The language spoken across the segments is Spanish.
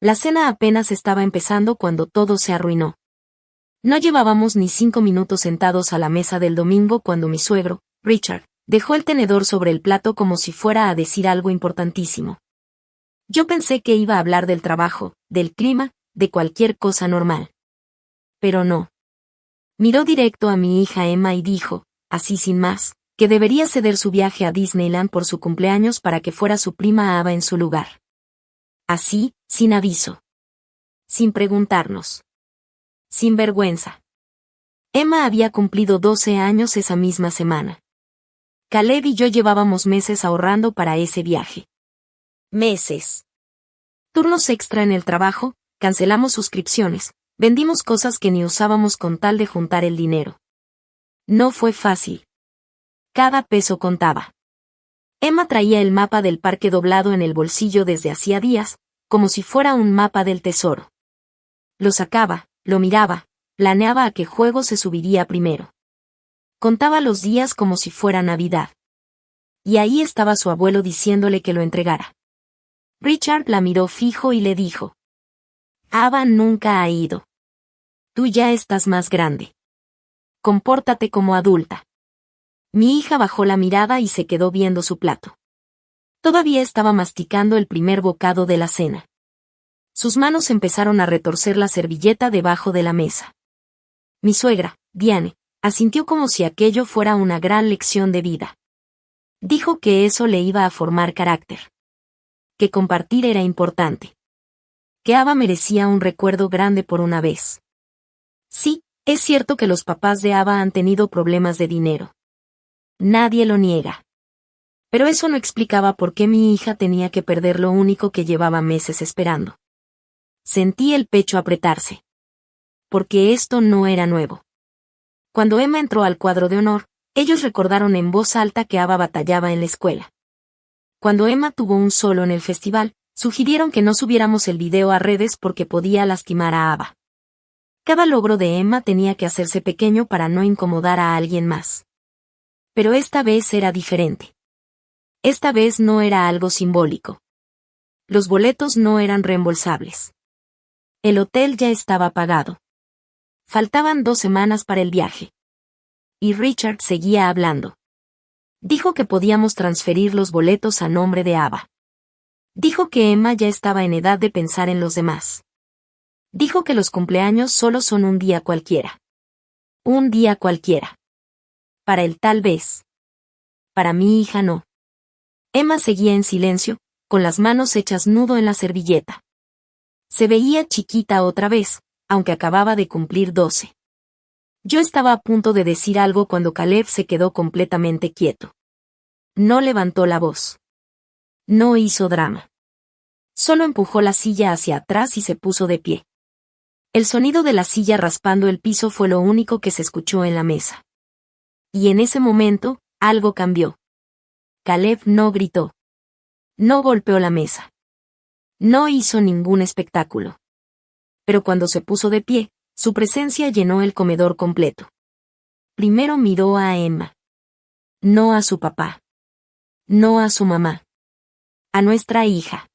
La cena apenas estaba empezando cuando todo se arruinó. No llevábamos ni 5 minutos sentados a la mesa del domingo cuando mi suegro, Richard, dejó el tenedor sobre el plato como si fuera a decir algo importantísimo. Yo pensé que iba a hablar del trabajo, del clima, de cualquier cosa normal. Pero no. Miró directo a mi hija Emma y dijo, así sin más, que debería ceder su viaje a Disneyland por su cumpleaños para que fuera su prima Ava en su lugar. Así, sin aviso. Sin preguntarnos. Sin vergüenza. Emma había cumplido 12 años esa misma semana. Caleb y yo llevábamos meses ahorrando para ese viaje. Meses. Turnos extra en el trabajo, cancelamos suscripciones, vendimos cosas que ni usábamos con tal de juntar el dinero. No fue fácil. Cada peso contaba. Emma traía el mapa del parque doblado en el bolsillo desde hacía días, como si fuera un mapa del tesoro. Lo sacaba, lo miraba, planeaba a qué juego se subiría primero. Contaba los días como si fuera Navidad. Y ahí estaba su abuelo diciéndole que lo entregara. Richard la miró fijo y le dijo: Ava nunca ha ido. Tú ya estás más grande. Compórtate como adulta. Mi hija bajó la mirada y se quedó viendo su plato. Todavía estaba masticando el primer bocado de la cena. Sus manos empezaron a retorcer la servilleta debajo de la mesa. Mi suegra, Diane, asintió como si aquello fuera una gran lección de vida. Dijo que eso le iba a formar carácter. Que compartir era importante. Que Ava merecía un recuerdo grande por una vez. Sí, es cierto que los papás de Ava han tenido problemas de dinero. Nadie lo niega. Pero eso no explicaba por qué mi hija tenía que perder lo único que llevaba meses esperando. Sentí el pecho apretarse. Porque esto no era nuevo. Cuando Emma entró al cuadro de honor, ellos recordaron en voz alta que Ava batallaba en la escuela. Cuando Emma tuvo un solo en el festival, sugirieron que no subiéramos el video a redes porque podía lastimar a Ava. Cada logro de Emma tenía que hacerse pequeño para no incomodar a alguien más. Pero esta vez era diferente. Esta vez no era algo simbólico. Los boletos no eran reembolsables. El hotel ya estaba pagado. Faltaban 2 semanas para el viaje. Y Richard seguía hablando. Dijo que podíamos transferir los boletos a nombre de Ava. Dijo que Emma ya estaba en edad de pensar en los demás. Dijo que los cumpleaños solo son un día cualquiera. Un día cualquiera. Para él tal vez. Para mi hija no. Emma seguía en silencio, con las manos hechas nudo en la servilleta. Se veía chiquita otra vez, aunque acababa de cumplir 12. Yo estaba a punto de decir algo cuando Caleb se quedó completamente quieto. No levantó la voz. No hizo drama. Solo empujó la silla hacia atrás y se puso de pie. El sonido de la silla raspando el piso fue lo único que se escuchó en la mesa. Y en ese momento, algo cambió. Caleb no gritó. No golpeó la mesa. No hizo ningún espectáculo. Pero cuando se puso de pie, su presencia llenó el comedor completo. Primero miró a Emma. No a su papá. No a su mamá. A nuestra hija.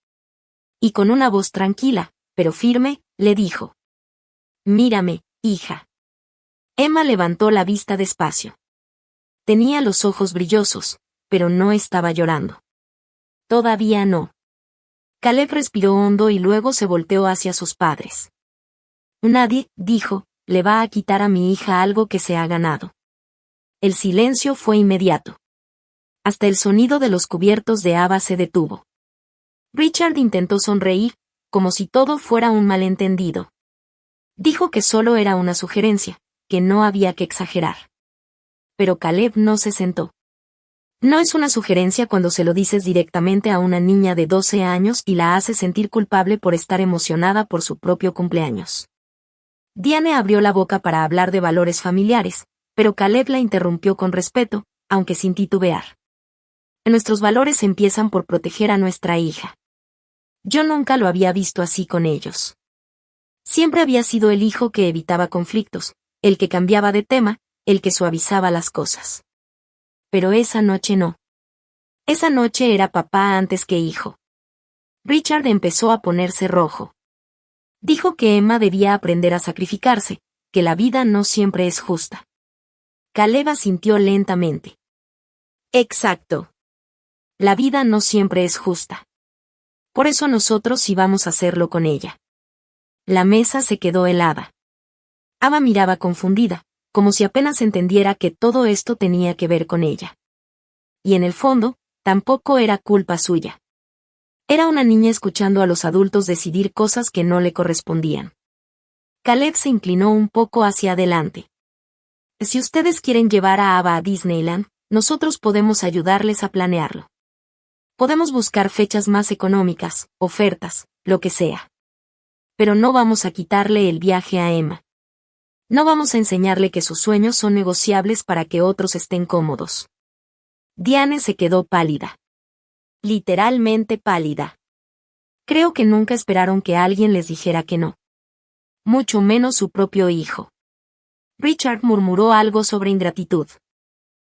Y con una voz tranquila, pero firme, le dijo: Mírame, hija. Emma levantó la vista despacio. Tenía los ojos brillosos, pero no estaba llorando. Todavía no. Caleb respiró hondo y luego se volteó hacia sus padres. Nadie, dijo, le va a quitar a mi hija algo que se ha ganado. El silencio fue inmediato. Hasta el sonido de los cubiertos de Ava se detuvo. Richard intentó sonreír, como si todo fuera un malentendido. Dijo que solo era una sugerencia, que no había que exagerar. Pero Caleb no se sentó. No es una sugerencia cuando se lo dices directamente a una niña de 12 años y la haces sentir culpable por estar emocionada por su propio cumpleaños. Diane abrió la boca para hablar de valores familiares, pero Caleb la interrumpió con respeto, aunque sin titubear. Nuestros valores empiezan por proteger a nuestra hija. Yo nunca lo había visto así con ellos. Siempre había sido el hijo que evitaba conflictos, el que cambiaba de tema, el que suavizaba las cosas. Pero esa noche no. Esa noche era papá antes que hijo. Richard empezó a ponerse rojo. Dijo que Emma debía aprender a sacrificarse, que la vida no siempre es justa. Caleb asintió lentamente. Exacto. La vida no siempre es justa. Por eso nosotros sí vamos a hacerlo con ella. La mesa se quedó helada. Ava miraba confundida, como si apenas entendiera que todo esto tenía que ver con ella. Y en el fondo, tampoco era culpa suya. Era una niña escuchando a los adultos decidir cosas que no le correspondían. Caleb se inclinó un poco hacia adelante. Si ustedes quieren llevar a Ava a Disneyland, nosotros podemos ayudarles a planearlo. Podemos buscar fechas más económicas, ofertas, lo que sea. Pero no vamos a quitarle el viaje a Emma. No vamos a enseñarle que sus sueños son negociables para que otros estén cómodos. Diane se quedó pálida. Literalmente pálida. Creo que nunca esperaron que alguien les dijera que no. Mucho menos su propio hijo. Richard murmuró algo sobre ingratitud.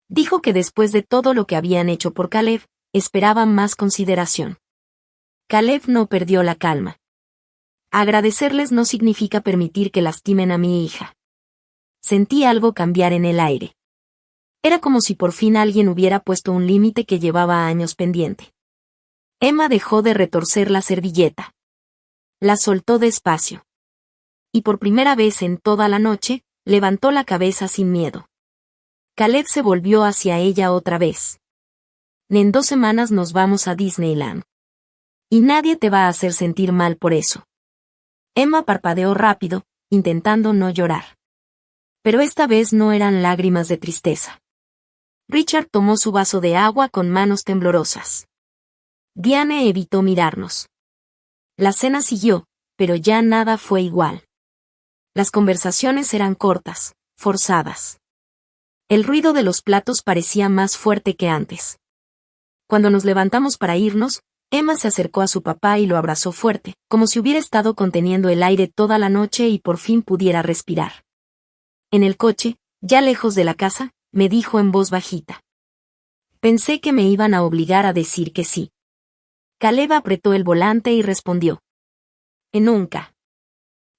Dijo que después de todo lo que habían hecho por Caleb, esperaban más consideración. Caleb no perdió la calma. Agradecerles no significa permitir que lastimen a mi hija. Sentí algo cambiar en el aire. Era como si por fin alguien hubiera puesto un límite que llevaba años pendiente. Emma dejó de retorcer la servilleta. La soltó despacio. Y por primera vez en toda la noche, levantó la cabeza sin miedo. Caleb se volvió hacia ella otra vez. En 2 semanas nos vamos a Disneyland. Y nadie te va a hacer sentir mal por eso. Emma parpadeó rápido, intentando no llorar. Pero esta vez no eran lágrimas de tristeza. Richard tomó su vaso de agua con manos temblorosas. Diane evitó mirarnos. La cena siguió, pero ya nada fue igual. Las conversaciones eran cortas, forzadas. El ruido de los platos parecía más fuerte que antes. Cuando nos levantamos para irnos, Emma se acercó a su papá y lo abrazó fuerte, como si hubiera estado conteniendo el aire toda la noche y por fin pudiera respirar. En el coche, ya lejos de la casa, me dijo en voz bajita. Pensé que me iban a obligar a decir que sí. Caleb apretó el volante y respondió. Nunca.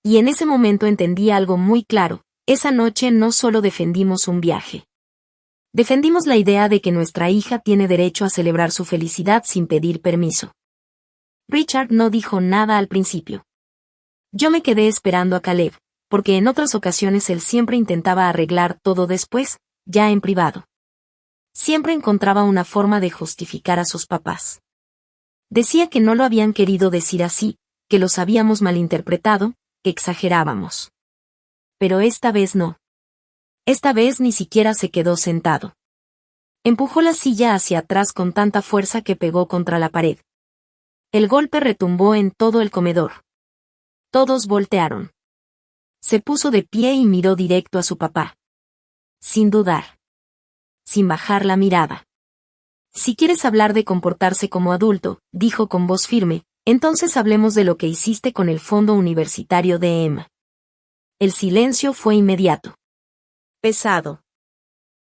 Y en ese momento entendí algo muy claro, esa noche no solo defendimos un viaje. Defendimos la idea de que nuestra hija tiene derecho a celebrar su felicidad sin pedir permiso. Richard no dijo nada al principio. Yo me quedé esperando a Caleb, porque en otras ocasiones él siempre intentaba arreglar todo después, ya en privado. Siempre encontraba una forma de justificar a sus papás. Decía que no lo habían querido decir así, que los habíamos malinterpretado, que exagerábamos. Pero esta vez no. Esta vez ni siquiera se quedó sentado. Empujó la silla hacia atrás con tanta fuerza que pegó contra la pared. El golpe retumbó en todo el comedor. Todos voltearon. Se puso de pie y miró directo a su papá. Sin dudar. Sin bajar la mirada. Si quieres hablar de comportarse como adulto, dijo con voz firme, entonces hablemos de lo que hiciste con el fondo universitario de Emma. El silencio fue inmediato. Pesado.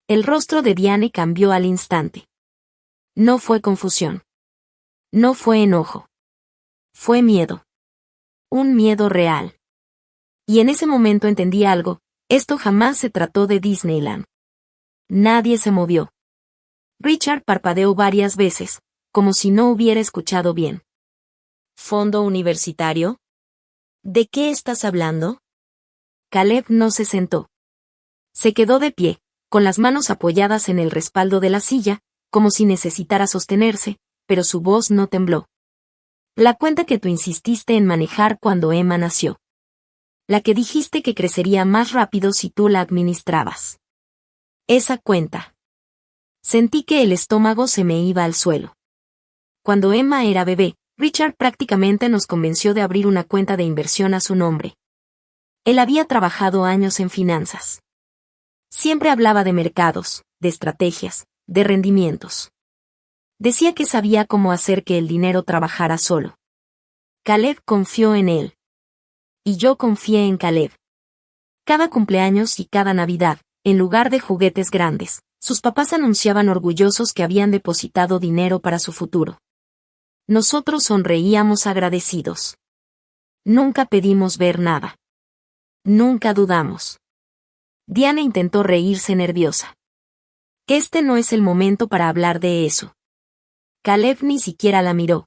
El rostro de Diane cambió al instante. No fue confusión. No fue enojo. Fue miedo. Un miedo real. Y en ese momento entendí algo, esto jamás se trató de Disneyland. Nadie se movió. Richard parpadeó varias veces, como si no hubiera escuchado bien. ¿Fondo universitario? ¿De qué estás hablando? Caleb no se sentó. Se quedó de pie, con las manos apoyadas en el respaldo de la silla, como si necesitara sostenerse, pero su voz no tembló. La cuenta que tú insististe en manejar cuando Emma nació. La que dijiste que crecería más rápido si tú la administrabas. Esa cuenta. Sentí que el estómago se me iba al suelo. Cuando Emma era bebé, Richard prácticamente nos convenció de abrir una cuenta de inversión a su nombre. Él había trabajado años en finanzas. Siempre hablaba de mercados, de estrategias, de rendimientos. Decía que sabía cómo hacer que el dinero trabajara solo. Caleb confió en él. Y yo confié en Caleb. Cada cumpleaños y cada Navidad, en lugar de juguetes grandes, sus papás anunciaban orgullosos que habían depositado dinero para su futuro. Nosotros sonreíamos agradecidos. Nunca pedimos ver nada. Nunca dudamos. Diana intentó reírse nerviosa. Este no es el momento para hablar de eso. Caleb ni siquiera la miró.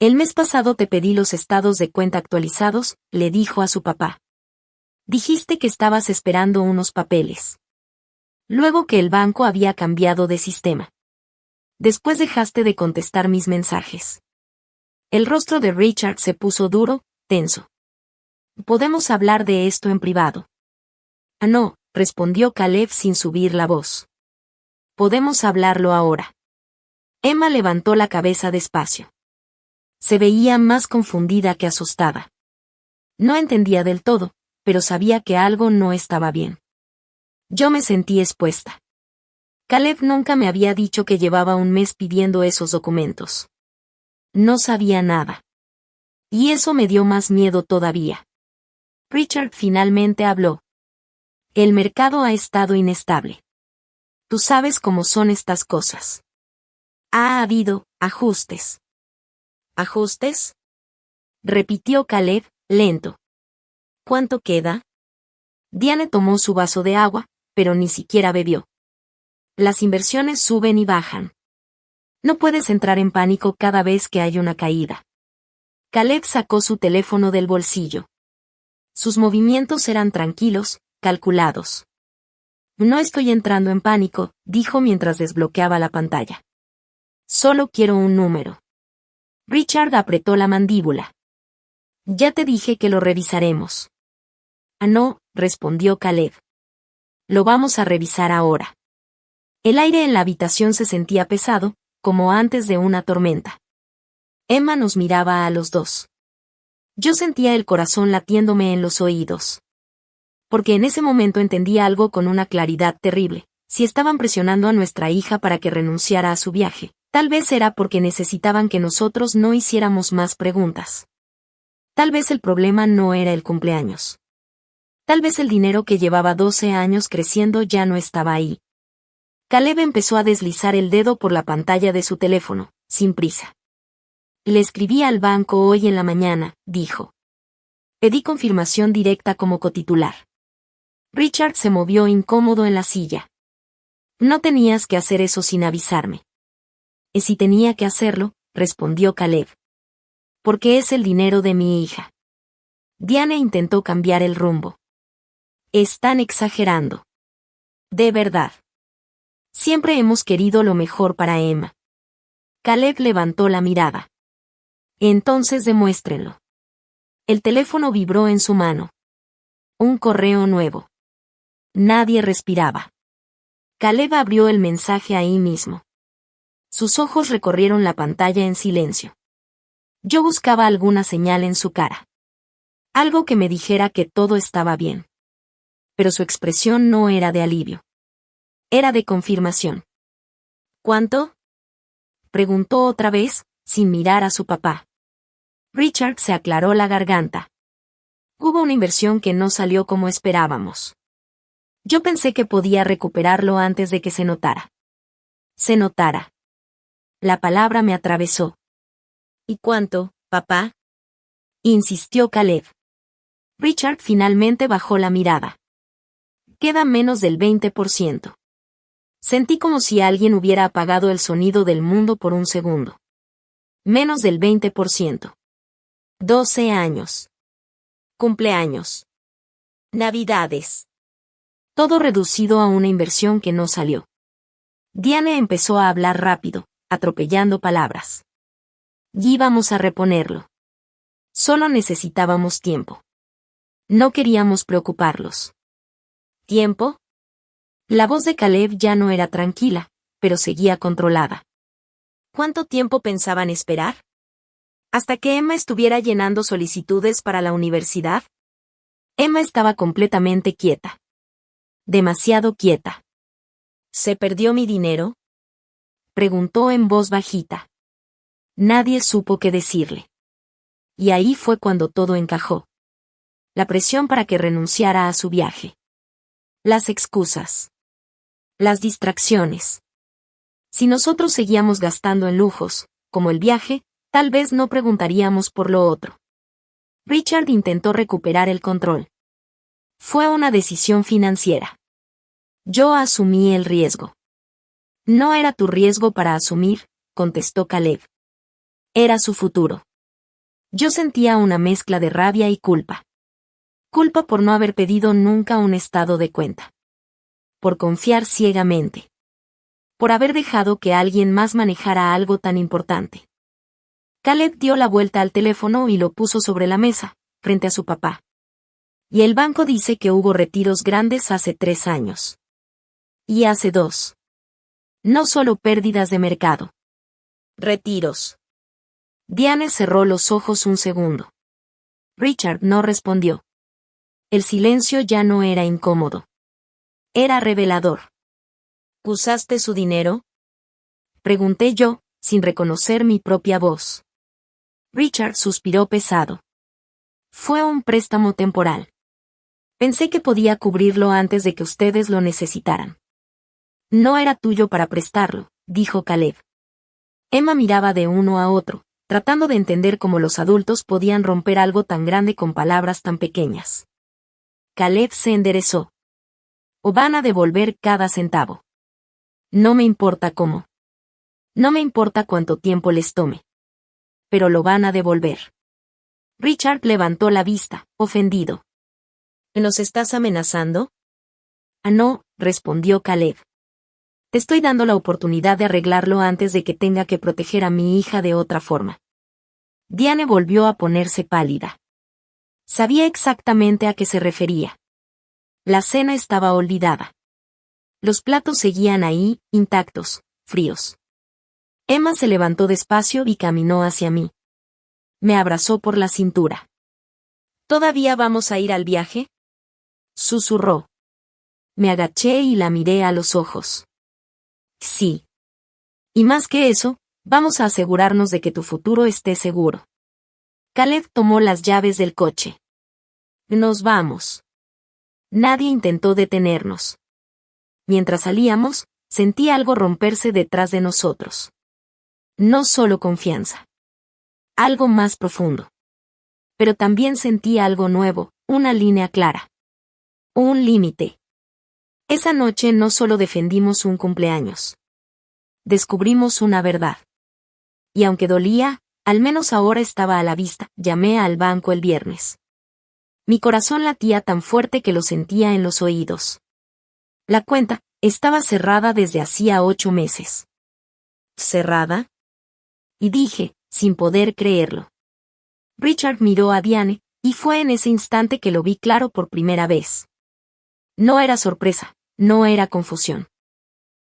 El mes pasado te pedí los estados de cuenta actualizados, le dijo a su papá. Dijiste que estabas esperando unos papeles. Luego que el banco había cambiado de sistema. Después dejaste de contestar mis mensajes. El rostro de Richard se puso duro, tenso. Podemos hablar de esto en privado. Ah, no, respondió Caleb sin subir la voz. Podemos hablarlo ahora. Emma levantó la cabeza despacio. Se veía más confundida que asustada. No entendía del todo, pero sabía que algo no estaba bien. Yo me sentí expuesta. Caleb nunca me había dicho que llevaba un mes pidiendo esos documentos. No sabía nada. Y eso me dio más miedo todavía. Richard finalmente habló. El mercado ha estado inestable. Tú sabes cómo son estas cosas. Ha habido ajustes. ¿Ajustes? Repitió Caleb, lento. ¿Cuánto queda? Diane tomó su vaso de agua, pero ni siquiera bebió. Las inversiones suben y bajan. No puedes entrar en pánico cada vez que hay una caída. Caleb sacó su teléfono del bolsillo. Sus movimientos eran tranquilos, calculados. No estoy entrando en pánico, dijo mientras desbloqueaba la pantalla. Solo quiero un número. Richard apretó la mandíbula. Ya te dije que lo revisaremos. Ah, no, respondió Caleb. Lo vamos a revisar ahora. El aire en la habitación se sentía pesado, como antes de una tormenta. Emma nos miraba a los dos. Yo sentía el corazón latiéndome en los oídos. Porque en ese momento entendía algo con una claridad terrible. Si estaban presionando a nuestra hija para que renunciara a su viaje, tal vez era porque necesitaban que nosotros no hiciéramos más preguntas. Tal vez el problema no era el cumpleaños. Tal vez el dinero que llevaba 12 años creciendo ya no estaba ahí. Caleb empezó a deslizar el dedo por la pantalla de su teléfono, sin prisa. Le escribí al banco hoy en la mañana, dijo. Pedí confirmación directa como cotitular. Richard se movió incómodo en la silla. No tenías que hacer eso sin avisarme. Y si tenía que hacerlo, respondió Caleb. Porque es el dinero de mi hija. Diane intentó cambiar el rumbo. Están exagerando. De verdad. Siempre hemos querido lo mejor para Emma. Caleb levantó la mirada. Entonces demuéstrenlo. El teléfono vibró en su mano. Un correo nuevo. Nadie respiraba. Caleb abrió el mensaje ahí mismo. Sus ojos recorrieron la pantalla en silencio. Yo buscaba alguna señal en su cara. Algo que me dijera que todo estaba bien. Pero su expresión no era de alivio. Era de confirmación. ¿Cuánto? Preguntó otra vez, sin mirar a su papá. Richard se aclaró la garganta. Hubo una inversión que no salió como esperábamos. Yo pensé que podía recuperarlo antes de que se notara. Se notara. La palabra me atravesó. ¿Y cuánto, papá? Insistió Caleb. Richard finalmente bajó la mirada. Queda menos del 20%. Sentí como si alguien hubiera apagado el sonido del mundo por un segundo. Menos del 20%. 12 años. Cumpleaños. Navidades. Todo reducido a una inversión que no salió. Diane empezó a hablar rápido, atropellando palabras. Y íbamos a reponerlo. Solo necesitábamos tiempo. No queríamos preocuparlos. ¿Tiempo? La voz de Caleb ya no era tranquila, pero seguía controlada. ¿Cuánto tiempo pensaban esperar? ¿Hasta que Emma estuviera llenando solicitudes para la universidad? Emma estaba completamente quieta. Demasiado quieta. ¿Se perdió mi dinero? Preguntó en voz bajita. Nadie supo qué decirle. Y ahí fue cuando todo encajó. La presión para que renunciara a su viaje. Las excusas. Las distracciones. Si nosotros seguíamos gastando en lujos, como el viaje, tal vez no preguntaríamos por lo otro. Richard intentó recuperar el control. Fue una decisión financiera. Yo asumí el riesgo. No era tu riesgo para asumir, contestó Caleb. Era su futuro. Yo sentía una mezcla de rabia y culpa. Culpa por no haber pedido nunca un estado de cuenta. Por confiar ciegamente. Por haber dejado que alguien más manejara algo tan importante. Caleb dio la vuelta al teléfono y lo puso sobre la mesa, frente a su papá. Y el banco dice que hubo retiros grandes hace 3 años. Y hace 2. No solo pérdidas de mercado. Retiros. Diane cerró los ojos un segundo. Richard no respondió. El silencio ya no era incómodo. Era revelador. ¿Usaste su dinero? Pregunté yo, sin reconocer mi propia voz. Richard suspiró pesado. Fue un préstamo temporal. Pensé que podía cubrirlo antes de que ustedes lo necesitaran. No era tuyo para prestarlo, dijo Caleb. Emma miraba de uno a otro, tratando de entender cómo los adultos podían romper algo tan grande con palabras tan pequeñas. Caleb se enderezó. O van a devolver cada centavo. No me importa cómo. No me importa cuánto tiempo les tome. Pero lo van a devolver. Richard levantó la vista, ofendido. ¿Nos estás amenazando? Ah, no, respondió Caleb. Te estoy dando la oportunidad de arreglarlo antes de que tenga que proteger a mi hija de otra forma. Diane volvió a ponerse pálida. Sabía exactamente a qué se refería. La cena estaba olvidada. Los platos seguían ahí, intactos, fríos. Emma se levantó despacio y caminó hacia mí. Me abrazó por la cintura. ¿Todavía vamos a ir al viaje? Susurró. Me agaché y la miré a los ojos. Sí. Y más que eso, vamos a asegurarnos de que tu futuro esté seguro. Caleb tomó las llaves del coche. Nos vamos. Nadie intentó detenernos. Mientras salíamos, sentí algo romperse detrás de nosotros. No solo confianza. Algo más profundo. Pero también sentí algo nuevo, una línea clara. Un límite. Esa noche no solo defendimos un cumpleaños. Descubrimos una verdad. Y aunque dolía, al menos ahora estaba a la vista. Llamé al banco el viernes. Mi corazón latía tan fuerte que lo sentía en los oídos. La cuenta estaba cerrada desde hacía 8 meses. ¿Cerrada? Y dije, sin poder creerlo. Richard miró a Diane, y fue en ese instante que lo vi claro por primera vez. No era sorpresa, no era confusión.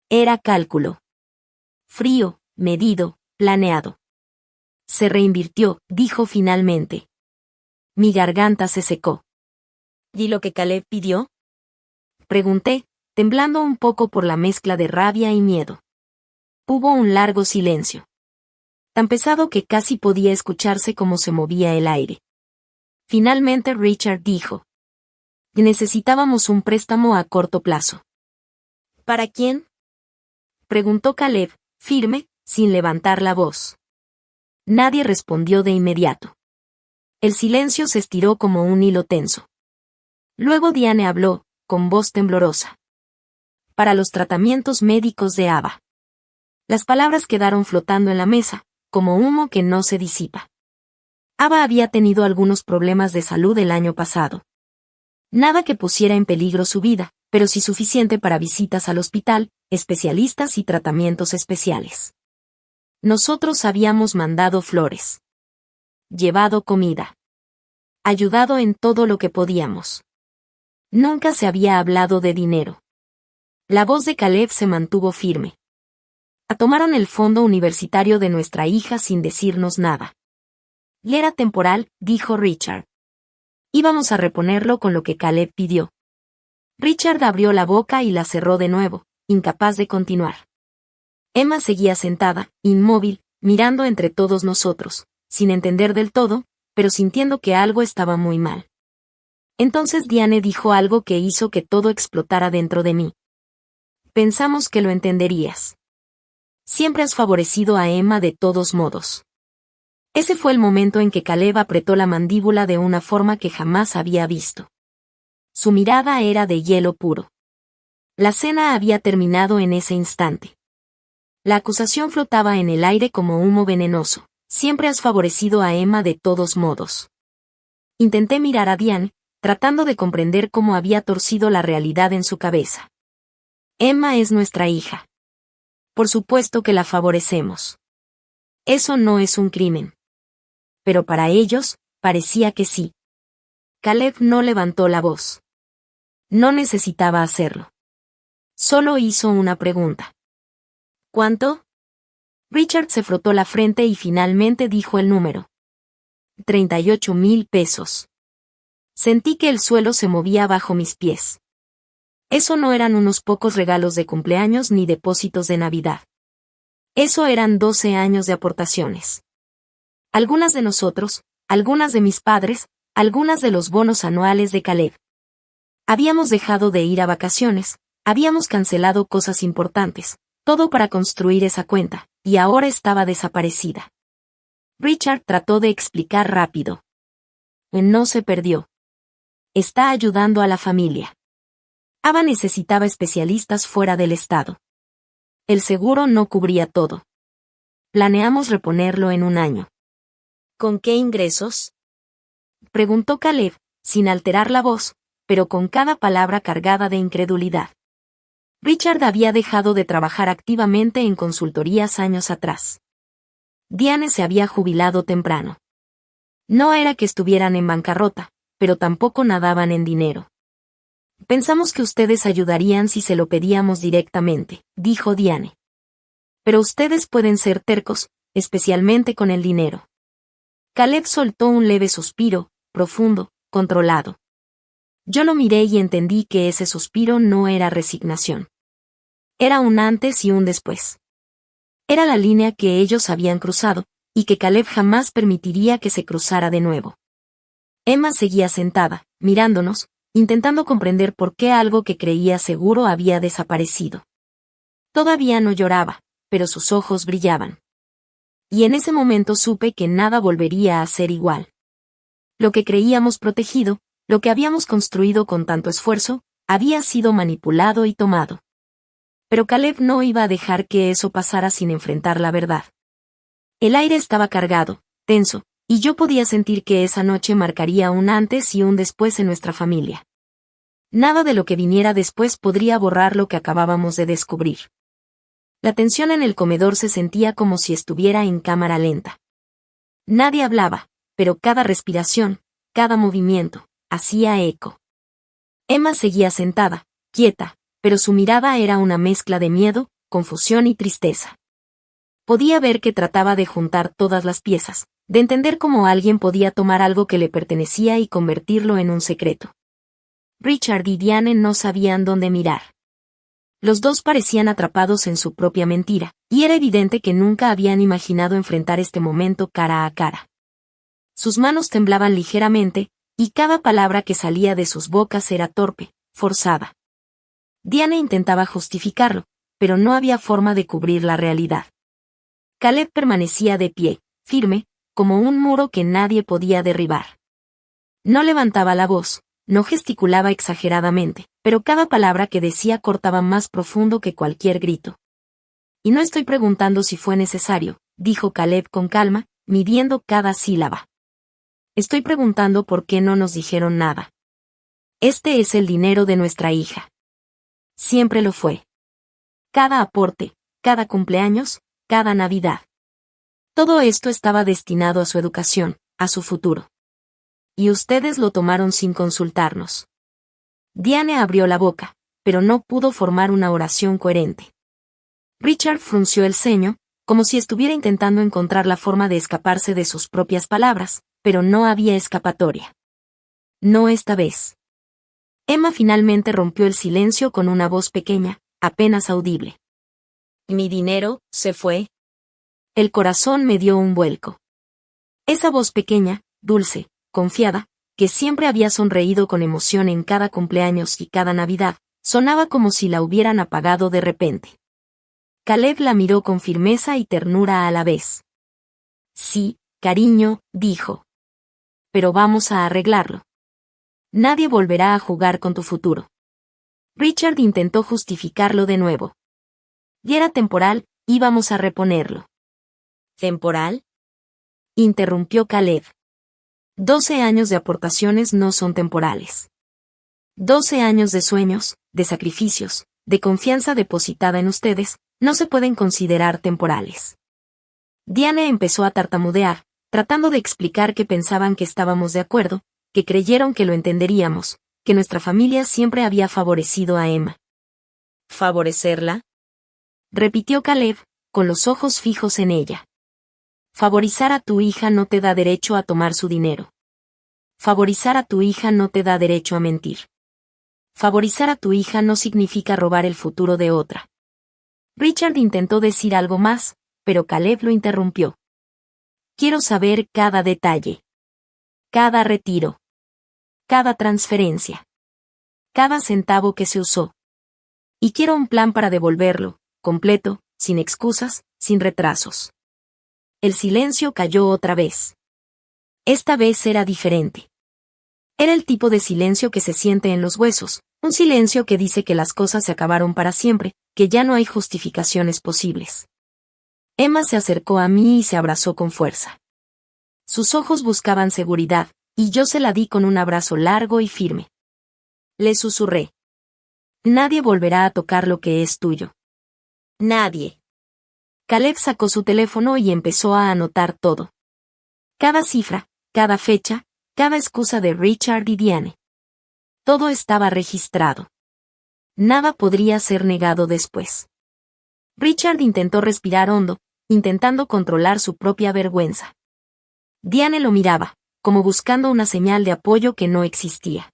Era cálculo. Frío, medido, planeado. Se reinvirtió, dijo finalmente. Mi garganta se secó. ¿Y lo que Caleb pidió? Pregunté, temblando un poco por la mezcla de rabia y miedo. Hubo un largo silencio. Tan pesado que casi podía escucharse cómo se movía el aire. Finalmente Richard dijo. Necesitábamos un préstamo a corto plazo. ¿Para quién? Preguntó Caleb, firme, sin levantar la voz. Nadie respondió de inmediato. El silencio se estiró como un hilo tenso. Luego Diane habló, con voz temblorosa. Para los tratamientos médicos de Ava. Las palabras quedaron flotando en la mesa, como humo que no se disipa. Ava había tenido algunos problemas de salud el año pasado. Nada que pusiera en peligro su vida, pero sí suficiente para visitas al hospital, especialistas y tratamientos especiales. Nosotros habíamos mandado flores. Llevado comida. Ayudado en todo lo que podíamos. Nunca se había hablado de dinero. La voz de Caleb se mantuvo firme. Tomaron el fondo universitario de nuestra hija sin decirnos nada. Y era temporal, dijo Richard. Íbamos a reponerlo con lo que Caleb pidió. Richard abrió la boca y la cerró de nuevo, incapaz de continuar. Emma seguía sentada, inmóvil, mirando entre todos nosotros, sin entender del todo, pero sintiendo que algo estaba muy mal. Entonces Diane dijo algo que hizo que todo explotara dentro de mí. Pensamos que lo entenderías. Siempre has favorecido a Emma de todos modos. Ese fue el momento en que Caleb apretó la mandíbula de una forma que jamás había visto. Su mirada era de hielo puro. La cena había terminado en ese instante. La acusación flotaba en el aire como humo venenoso. Siempre has favorecido a Emma de todos modos. Intenté mirar a Diane, tratando de comprender cómo había torcido la realidad en su cabeza. Emma es nuestra hija. Por supuesto que la favorecemos. Eso no es un crimen. Pero para ellos, parecía que sí. Caleb no levantó la voz. No necesitaba hacerlo. Solo hizo una pregunta. ¿Cuánto? Richard se frotó la frente y finalmente dijo el número. 38,000 pesos. Sentí que el suelo se movía bajo mis pies. Eso no eran unos pocos regalos de cumpleaños ni depósitos de Navidad. Eso eran 12 años de aportaciones. Algunas de nosotros, algunas de mis padres, algunas de los bonos anuales de Caleb. Habíamos dejado de ir a vacaciones, habíamos cancelado cosas importantes, todo para construir esa cuenta, y ahora estaba desaparecida. Richard trató de explicar rápido. No se perdió. Está ayudando a la familia. Ava necesitaba especialistas fuera del estado. El seguro no cubría todo. Planeamos reponerlo en un año. ¿Con qué ingresos? Preguntó Caleb, sin alterar la voz, pero con cada palabra cargada de incredulidad. Richard había dejado de trabajar activamente en consultorías años atrás. Diane se había jubilado temprano. No era que estuvieran en bancarrota, pero tampoco nadaban en dinero. Pensamos que ustedes ayudarían si se lo pedíamos directamente, dijo Diane. Pero ustedes pueden ser tercos, especialmente con el dinero. Caleb soltó un leve suspiro, profundo, controlado. Yo lo miré y entendí que ese suspiro no era resignación. Era un antes y un después. Era la línea que ellos habían cruzado, y que Caleb jamás permitiría que se cruzara de nuevo. Emma seguía sentada, mirándonos, intentando comprender por qué algo que creía seguro había desaparecido. Todavía no lloraba, pero sus ojos brillaban. Y en ese momento supe que nada volvería a ser igual. Lo que creíamos protegido, lo que habíamos construido con tanto esfuerzo, había sido manipulado y tomado. Pero Caleb no iba a dejar que eso pasara sin enfrentar la verdad. El aire estaba cargado, tenso, y yo podía sentir que esa noche marcaría un antes y un después en nuestra familia. Nada de lo que viniera después podría borrar lo que acabábamos de descubrir. La tensión en el comedor se sentía como si estuviera en cámara lenta. Nadie hablaba, pero cada respiración, cada movimiento, hacía eco. Emma seguía sentada, quieta, pero su mirada era una mezcla de miedo, confusión y tristeza. Podía ver que trataba de juntar todas las piezas, de entender cómo alguien podía tomar algo que le pertenecía y convertirlo en un secreto. Richard y Diane no sabían dónde mirar. Los dos parecían atrapados en su propia mentira, y era evidente que nunca habían imaginado enfrentar este momento cara a cara. Sus manos temblaban ligeramente, y cada palabra que salía de sus bocas era torpe, forzada. Diane intentaba justificarlo, pero no había forma de cubrir la realidad. Caleb permanecía de pie, firme, como un muro que nadie podía derribar. No levantaba la voz, no gesticulaba exageradamente, pero cada palabra que decía cortaba más profundo que cualquier grito. Y no estoy preguntando si fue necesario, dijo Caleb con calma, midiendo cada sílaba. Estoy preguntando por qué no nos dijeron nada. Este es el dinero de nuestra hija. Siempre lo fue. Cada aporte, cada cumpleaños, cada Navidad. Todo esto estaba destinado a su educación, a su futuro. Y ustedes lo tomaron sin consultarnos. Diane abrió la boca, pero no pudo formar una oración coherente. Richard frunció el ceño, como si estuviera intentando encontrar la forma de escaparse de sus propias palabras, pero no había escapatoria. No esta vez. Emma finalmente rompió el silencio con una voz pequeña, apenas audible. ¿Mi dinero se fue? El corazón me dio un vuelco. Esa voz pequeña, dulce, confiada, que siempre había sonreído con emoción en cada cumpleaños y cada Navidad, sonaba como si la hubieran apagado de repente. Caleb la miró con firmeza y ternura a la vez. Sí, cariño, dijo. Pero vamos a arreglarlo. Nadie volverá a jugar con tu futuro. Richard intentó justificarlo de nuevo. Y era temporal, íbamos a reponerlo. ¿Temporal?, interrumpió Caleb. 12 años de aportaciones no son temporales. 12 años de sueños, de sacrificios, de confianza depositada en ustedes, no se pueden considerar temporales. Diane empezó a tartamudear, tratando de explicar que pensaban que estábamos de acuerdo, que creyeron que lo entenderíamos, que nuestra familia siempre había favorecido a Emma. ¿Favorecerla?, repitió Caleb, con los ojos fijos en ella. Favorizar a tu hija no te da derecho a tomar su dinero. Favorizar a tu hija no te da derecho a mentir. Favorizar a tu hija no significa robar el futuro de otra. Richard intentó decir algo más, pero Caleb lo interrumpió. Quiero saber cada detalle. Cada retiro. Cada transferencia. Cada centavo que se usó. Y quiero un plan para devolverlo, completo, sin excusas, sin retrasos. El silencio cayó otra vez. Esta vez era diferente. Era el tipo de silencio que se siente en los huesos, un silencio que dice que las cosas se acabaron para siempre, que ya no hay justificaciones posibles. Emma se acercó a mí y se abrazó con fuerza. Sus ojos buscaban seguridad, y yo se la di con un abrazo largo y firme. Le susurré. Nadie volverá a tocar lo que es tuyo. Nadie. Caleb sacó su teléfono y empezó a anotar todo. Cada cifra, cada fecha, cada excusa de Richard y Diane. Todo estaba registrado. Nada podría ser negado después. Richard intentó respirar hondo, intentando controlar su propia vergüenza. Diane lo miraba, como buscando una señal de apoyo que no existía.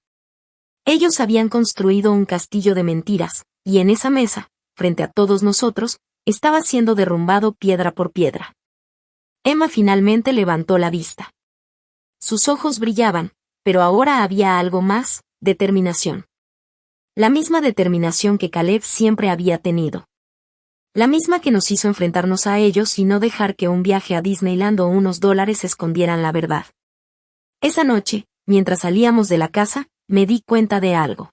Ellos habían construido un castillo de mentiras, y en esa mesa, frente a todos nosotros, estaba siendo derrumbado piedra por piedra. Emma finalmente levantó la vista. Sus ojos brillaban, pero ahora había algo más, determinación. La misma determinación que Caleb siempre había tenido. La misma que nos hizo enfrentarnos a ellos y no dejar que un viaje a Disneyland o unos dólares escondieran la verdad. Esa noche, mientras salíamos de la casa, me di cuenta de algo.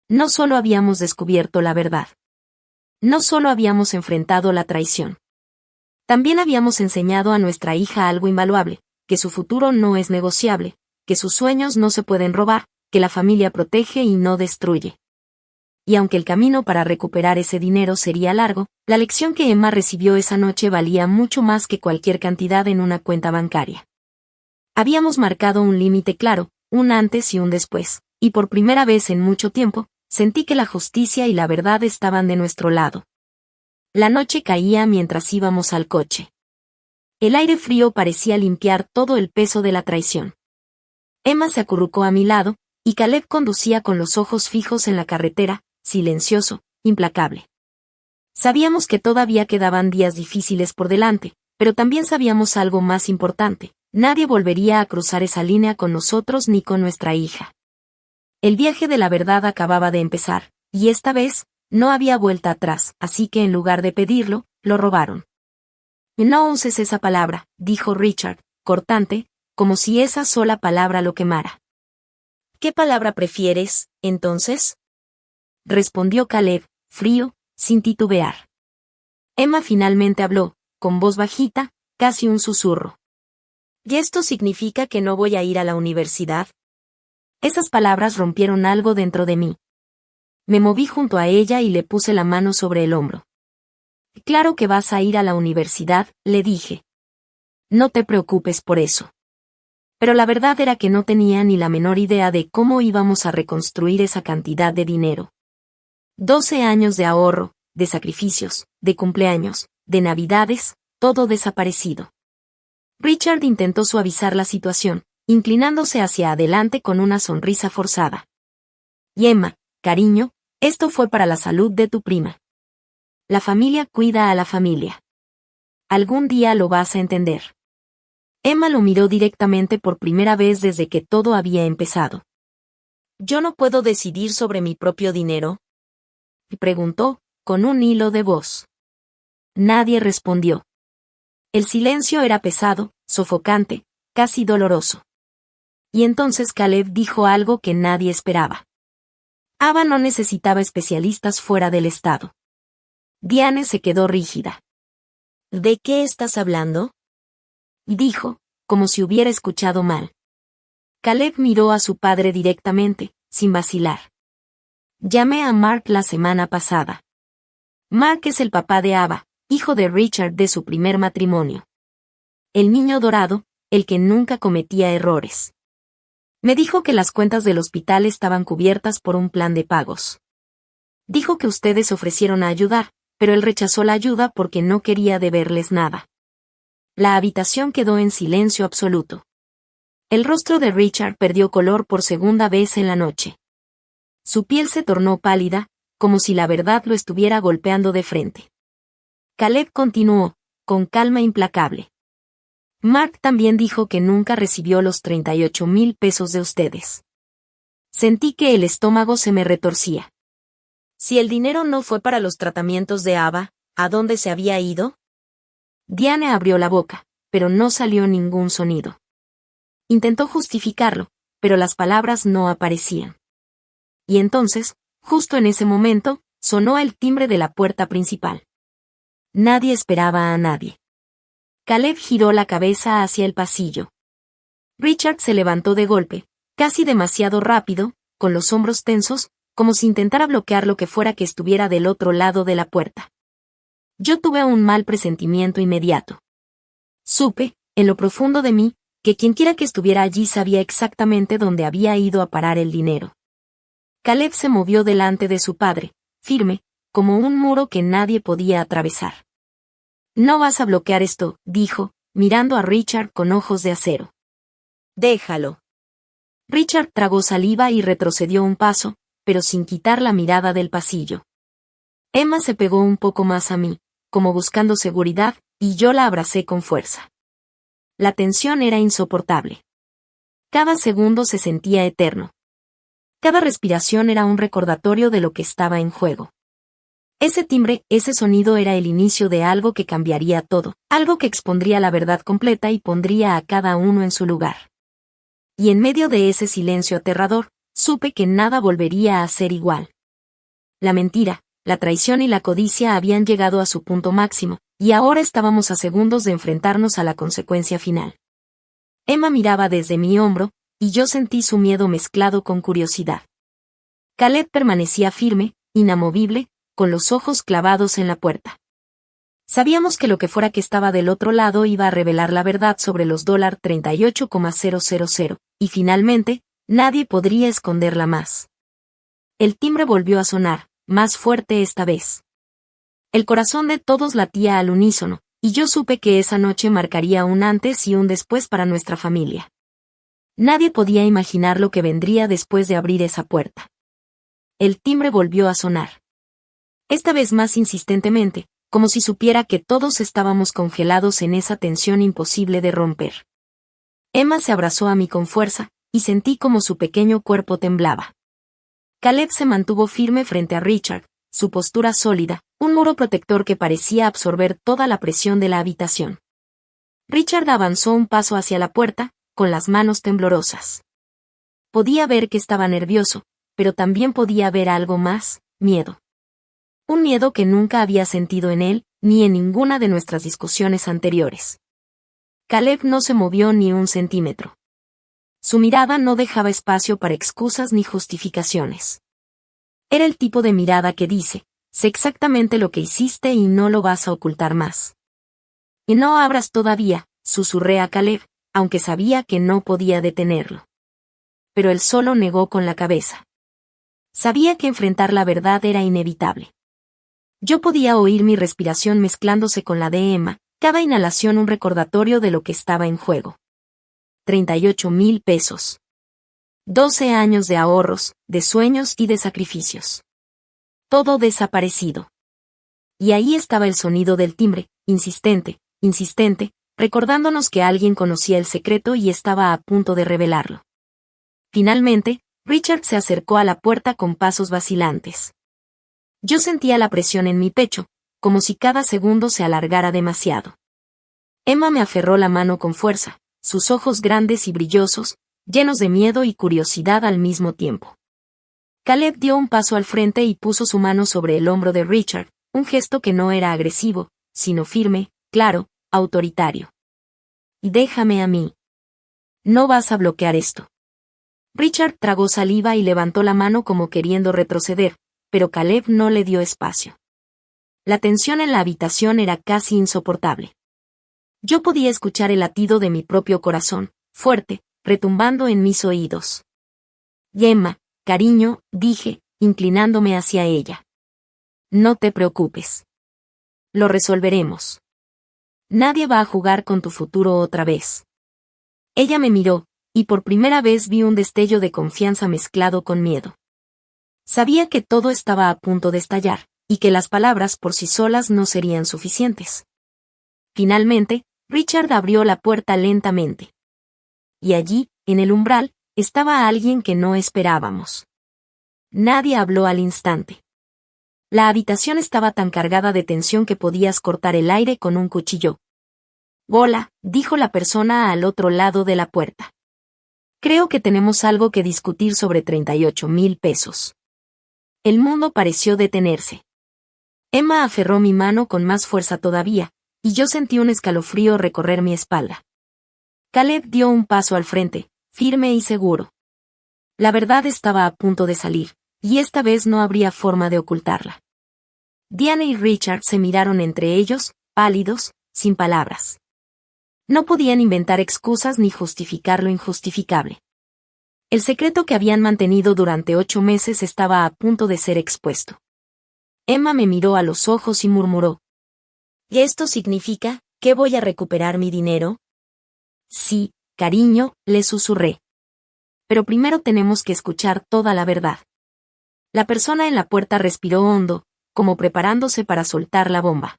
No solo habíamos descubierto la verdad. No solo habíamos enfrentado la traición. También habíamos enseñado a nuestra hija algo invaluable, que su futuro no es negociable, que sus sueños no se pueden robar, que la familia protege y no destruye. Y aunque el camino para recuperar ese dinero sería largo, la lección que Emma recibió esa noche valía mucho más que cualquier cantidad en una cuenta bancaria. Habíamos marcado un límite claro, un antes y un después, y por primera vez en mucho tiempo, sentí que la justicia y la verdad estaban de nuestro lado. La noche caía mientras íbamos al coche. El aire frío parecía limpiar todo el peso de la traición. Emma se acurrucó a mi lado, y Caleb conducía con los ojos fijos en la carretera, silencioso, implacable. Sabíamos que todavía quedaban días difíciles por delante, pero también sabíamos algo más importante: nadie volvería a cruzar esa línea con nosotros ni con nuestra hija. El viaje de la verdad acababa de empezar, y esta vez, no había vuelta atrás, así que en lugar de pedirlo, lo robaron. No uses esa palabra, dijo Richard, cortante, como si esa sola palabra lo quemara. ¿Qué palabra prefieres, entonces?, respondió Caleb, frío, sin titubear. Emma finalmente habló, con voz bajita, casi un susurro. ¿Y esto significa que no voy a ir a la universidad? Esas palabras rompieron algo dentro de mí. Me moví junto a ella y le puse la mano sobre el hombro. Claro que vas a ir a la universidad, le dije. No te preocupes por eso. Pero la verdad era que no tenía ni la menor idea de cómo íbamos a reconstruir esa cantidad de dinero. 12 años de ahorro, de sacrificios, de cumpleaños, de navidades, todo desaparecido. Richard intentó suavizar la situación, inclinándose hacia adelante con una sonrisa forzada. Y Emma, cariño, esto fue para la salud de tu prima. La familia cuida a la familia. Algún día lo vas a entender. Emma lo miró directamente por primera vez desde que todo había empezado. ¿Yo no puedo decidir sobre mi propio dinero?, preguntó, con un hilo de voz. Nadie respondió. El silencio era pesado, sofocante, casi doloroso. Y entonces Caleb dijo algo que nadie esperaba. Ava no necesitaba especialistas fuera del estado. Diane se quedó rígida. ¿De qué estás hablando?, dijo, como si hubiera escuchado mal. Caleb miró a su padre directamente, sin vacilar. Llamé a Mark la semana pasada. Mark es el papá de Ava, hijo de Richard de su primer matrimonio. El niño dorado, el que nunca cometía errores. Me dijo que las cuentas del hospital estaban cubiertas por un plan de pagos. Dijo que ustedes ofrecieron a ayudar, pero él rechazó la ayuda porque no quería deberles nada. La habitación quedó en silencio absoluto. El rostro de Richard perdió color por segunda vez en la noche. Su piel se tornó pálida, como si la verdad lo estuviera golpeando de frente. Caleb continuó, con calma implacable. Mark también dijo que nunca recibió los 38,000 pesos de ustedes. Sentí que el estómago se me retorcía. Si el dinero no fue para los tratamientos de Ava, ¿a dónde se había ido? Diane abrió la boca, pero no salió ningún sonido. Intentó justificarlo, pero las palabras no aparecían. Y entonces, justo en ese momento, sonó el timbre de la puerta principal. Nadie esperaba a nadie. Caleb giró la cabeza hacia el pasillo. Richard se levantó de golpe, casi demasiado rápido, con los hombros tensos, como si intentara bloquear lo que fuera que estuviera del otro lado de la puerta. Yo tuve un mal presentimiento inmediato. Supe, en lo profundo de mí, que quienquiera que estuviera allí sabía exactamente dónde había ido a parar el dinero. Caleb se movió delante de su padre, firme, como un muro que nadie podía atravesar. No vas a bloquear esto, dijo, mirando a Richard con ojos de acero. Déjalo. Richard tragó saliva y retrocedió un paso, pero sin quitar la mirada del pasillo. Emma se pegó un poco más a mí, como buscando seguridad, y yo la abracé con fuerza. La tensión era insoportable. Cada segundo se sentía eterno. Cada respiración era un recordatorio de lo que estaba en juego. Ese timbre, ese sonido era el inicio de algo que cambiaría todo, algo que expondría la verdad completa y pondría a cada uno en su lugar. Y en medio de ese silencio aterrador, supe que nada volvería a ser igual. La mentira, la traición y la codicia habían llegado a su punto máximo, y ahora estábamos a segundos de enfrentarnos a la consecuencia final. Emma miraba desde mi hombro, y yo sentí su miedo mezclado con curiosidad. Caleb permanecía firme, inamovible, con los ojos clavados en la puerta. Sabíamos que lo que fuera que estaba del otro lado iba a revelar la verdad sobre los $38,000, y finalmente, nadie podría esconderla más. El timbre volvió a sonar, más fuerte esta vez. El corazón de todos latía al unísono, y yo supe que esa noche marcaría un antes y un después para nuestra familia. Nadie podía imaginar lo que vendría después de abrir esa puerta. El timbre volvió a sonar. Esta vez más insistentemente, como si supiera que todos estábamos congelados en esa tensión imposible de romper. Emma se abrazó a mí con fuerza, y sentí como su pequeño cuerpo temblaba. Caleb se mantuvo firme frente a Richard, su postura sólida, un muro protector que parecía absorber toda la presión de la habitación. Richard avanzó un paso hacia la puerta, con las manos temblorosas. Podía ver que estaba nervioso, pero también podía ver algo más, miedo. Un miedo que nunca había sentido en él, ni en ninguna de nuestras discusiones anteriores. Caleb no se movió ni un centímetro. Su mirada no dejaba espacio para excusas ni justificaciones. Era el tipo de mirada que dice, sé exactamente lo que hiciste y no lo vas a ocultar más. Y no abras todavía, susurré a Caleb, aunque sabía que no podía detenerlo. Pero él solo negó con la cabeza. Sabía que enfrentar la verdad era inevitable. Yo podía oír mi respiración mezclándose con la de Emma, cada inhalación un recordatorio de lo que estaba en juego. 38,000 pesos. 12 años de ahorros, de sueños y de sacrificios. Todo desaparecido. Y ahí estaba el sonido del timbre, insistente, recordándonos que alguien conocía el secreto y estaba a punto de revelarlo. Finalmente, Richard se acercó a la puerta con pasos vacilantes. Yo sentía la presión en mi pecho, como si cada segundo se alargara demasiado. Emma me aferró la mano con fuerza, sus ojos grandes y brillosos, llenos de miedo y curiosidad al mismo tiempo. Caleb dio un paso al frente y puso su mano sobre el hombro de Richard, un gesto que no era agresivo, sino firme, claro, autoritario. «Déjame a mí. No vas a bloquear esto». Richard tragó saliva y levantó la mano como queriendo retroceder, pero Caleb no le dio espacio. La tensión en la habitación era casi insoportable. Yo podía escuchar el latido de mi propio corazón, fuerte, retumbando en mis oídos. «Emma, cariño», dije, inclinándome hacia ella. «No te preocupes. Lo resolveremos. Nadie va a jugar con tu futuro otra vez». Ella me miró, y por primera vez vi un destello de confianza mezclado con miedo. Sabía que todo estaba a punto de estallar, y que las palabras por sí solas no serían suficientes. Finalmente, Richard abrió la puerta lentamente. Y allí, en el umbral, estaba alguien que no esperábamos. Nadie habló al instante. La habitación estaba tan cargada de tensión que podías cortar el aire con un cuchillo. «Hola», dijo la persona al otro lado de la puerta. «Creo que tenemos algo que discutir sobre 38,000 pesos». El mundo pareció detenerse. Emma aferró mi mano con más fuerza todavía, y yo sentí un escalofrío recorrer mi espalda. Caleb dio un paso al frente, firme y seguro. La verdad estaba a punto de salir, y esta vez no habría forma de ocultarla. Diane y Richard se miraron entre ellos, pálidos, sin palabras. No podían inventar excusas ni justificar lo injustificable. El secreto que habían mantenido durante 8 meses estaba a punto de ser expuesto. Emma me miró a los ojos y murmuró. «¿Y esto significa que voy a recuperar mi dinero?» «Sí, cariño», le susurré. «Pero primero tenemos que escuchar toda la verdad». La persona en la puerta respiró hondo, como preparándose para soltar la bomba.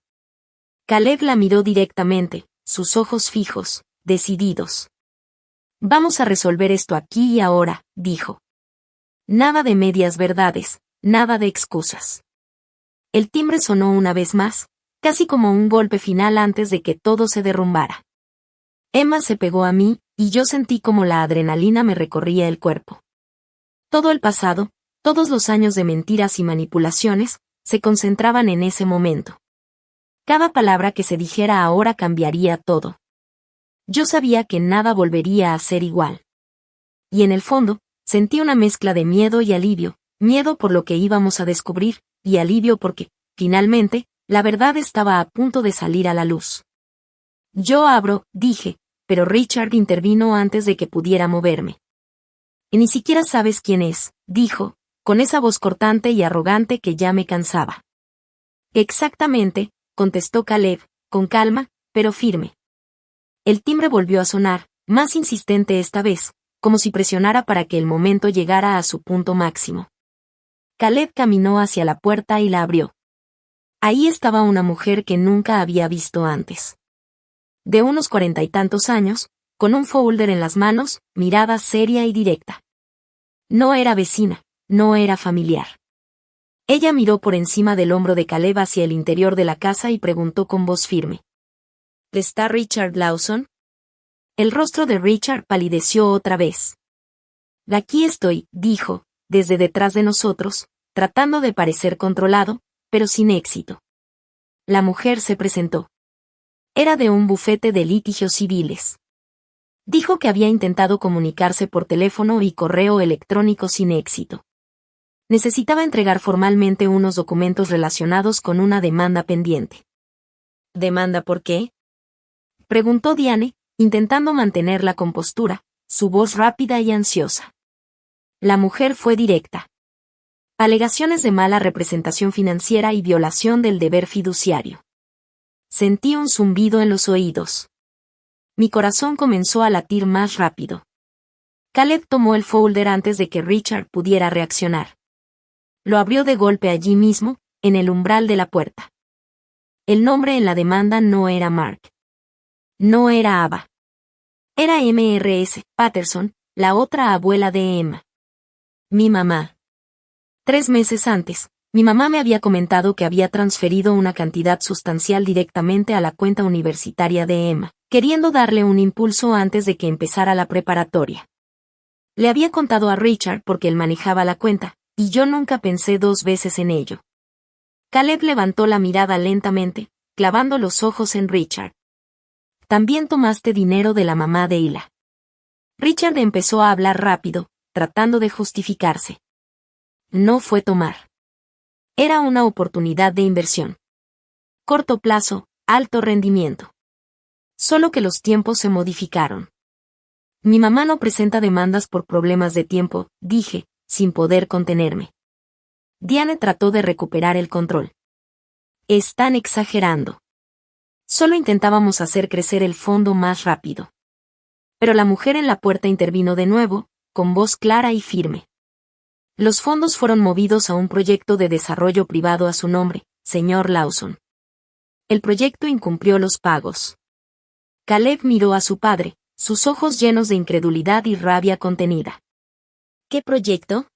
Caleb la miró directamente, sus ojos fijos, decididos. «Vamos a resolver esto aquí y ahora», dijo. «Nada de medias verdades, nada de excusas». El timbre sonó una vez más, casi como un golpe final antes de que todo se derrumbara. Emma se pegó a mí, y yo sentí como la adrenalina me recorría el cuerpo. Todo el pasado, todos los años de mentiras y manipulaciones, se concentraban en ese momento. Cada palabra que se dijera ahora cambiaría todo. Yo sabía que nada volvería a ser igual. Y en el fondo, sentí una mezcla de miedo y alivio, miedo por lo que íbamos a descubrir, y alivio porque, finalmente, la verdad estaba a punto de salir a la luz. «Yo abro», dije, pero Richard intervino antes de que pudiera moverme. «Y ni siquiera sabes quién es», dijo, con esa voz cortante y arrogante que ya me cansaba. «Exactamente», contestó Caleb, con calma, pero firme. El timbre volvió a sonar, más insistente esta vez, como si presionara para que el momento llegara a su punto máximo. Caleb caminó hacia la puerta y la abrió. Ahí estaba una mujer que nunca había visto antes. De unos 40 y tantos años, con un folder en las manos, mirada seria y directa. No era vecina, no era familiar. Ella miró por encima del hombro de Caleb hacia el interior de la casa y preguntó con voz firme. ¿Está Richard Lawson? El rostro de Richard palideció otra vez. «Aquí estoy», dijo, desde detrás de nosotros, tratando de parecer controlado, pero sin éxito. La mujer se presentó. Era de un bufete de litigios civiles. Dijo que había intentado comunicarse por teléfono y correo electrónico sin éxito. Necesitaba entregar formalmente unos documentos relacionados con una demanda pendiente. ¿Demanda por qué?, preguntó Diane, intentando mantener la compostura, su voz rápida y ansiosa. La mujer fue directa. Alegaciones de mala representación financiera y violación del deber fiduciario. Sentí un zumbido en los oídos. Mi corazón comenzó a latir más rápido. Caleb tomó el folder antes de que Richard pudiera reaccionar. Lo abrió de golpe allí mismo, en el umbral de la puerta. El nombre en la demanda no era Mark. No era Ava. Era Mrs. Patterson, la otra abuela de Emma. Mi mamá. 3 meses antes, Mi mamá me había comentado que había transferido una cantidad sustancial directamente a la cuenta universitaria de Emma, queriendo darle un impulso antes de que empezara la preparatoria. Le había contado a Richard porque él manejaba la cuenta, y yo nunca pensé 2 veces en ello. Caleb levantó la mirada lentamente, clavando los ojos en Richard. También tomaste dinero de la mamá de Hila. Richard empezó a hablar rápido, tratando de justificarse. No fue tomar. Era una oportunidad de inversión. Corto plazo, alto rendimiento. Solo que los tiempos se modificaron. Mi mamá no presenta demandas por problemas de tiempo, dije, sin poder contenerme. Diane trató de recuperar el control. Están exagerando. Solo intentábamos hacer crecer el fondo más rápido. Pero la mujer en la puerta intervino de nuevo, con voz clara y firme. Los fondos fueron movidos a un proyecto de desarrollo privado a su nombre, señor Lawson. El proyecto incumplió los pagos. Caleb miró a su padre, sus ojos llenos de incredulidad y rabia contenida. ¿Qué proyecto?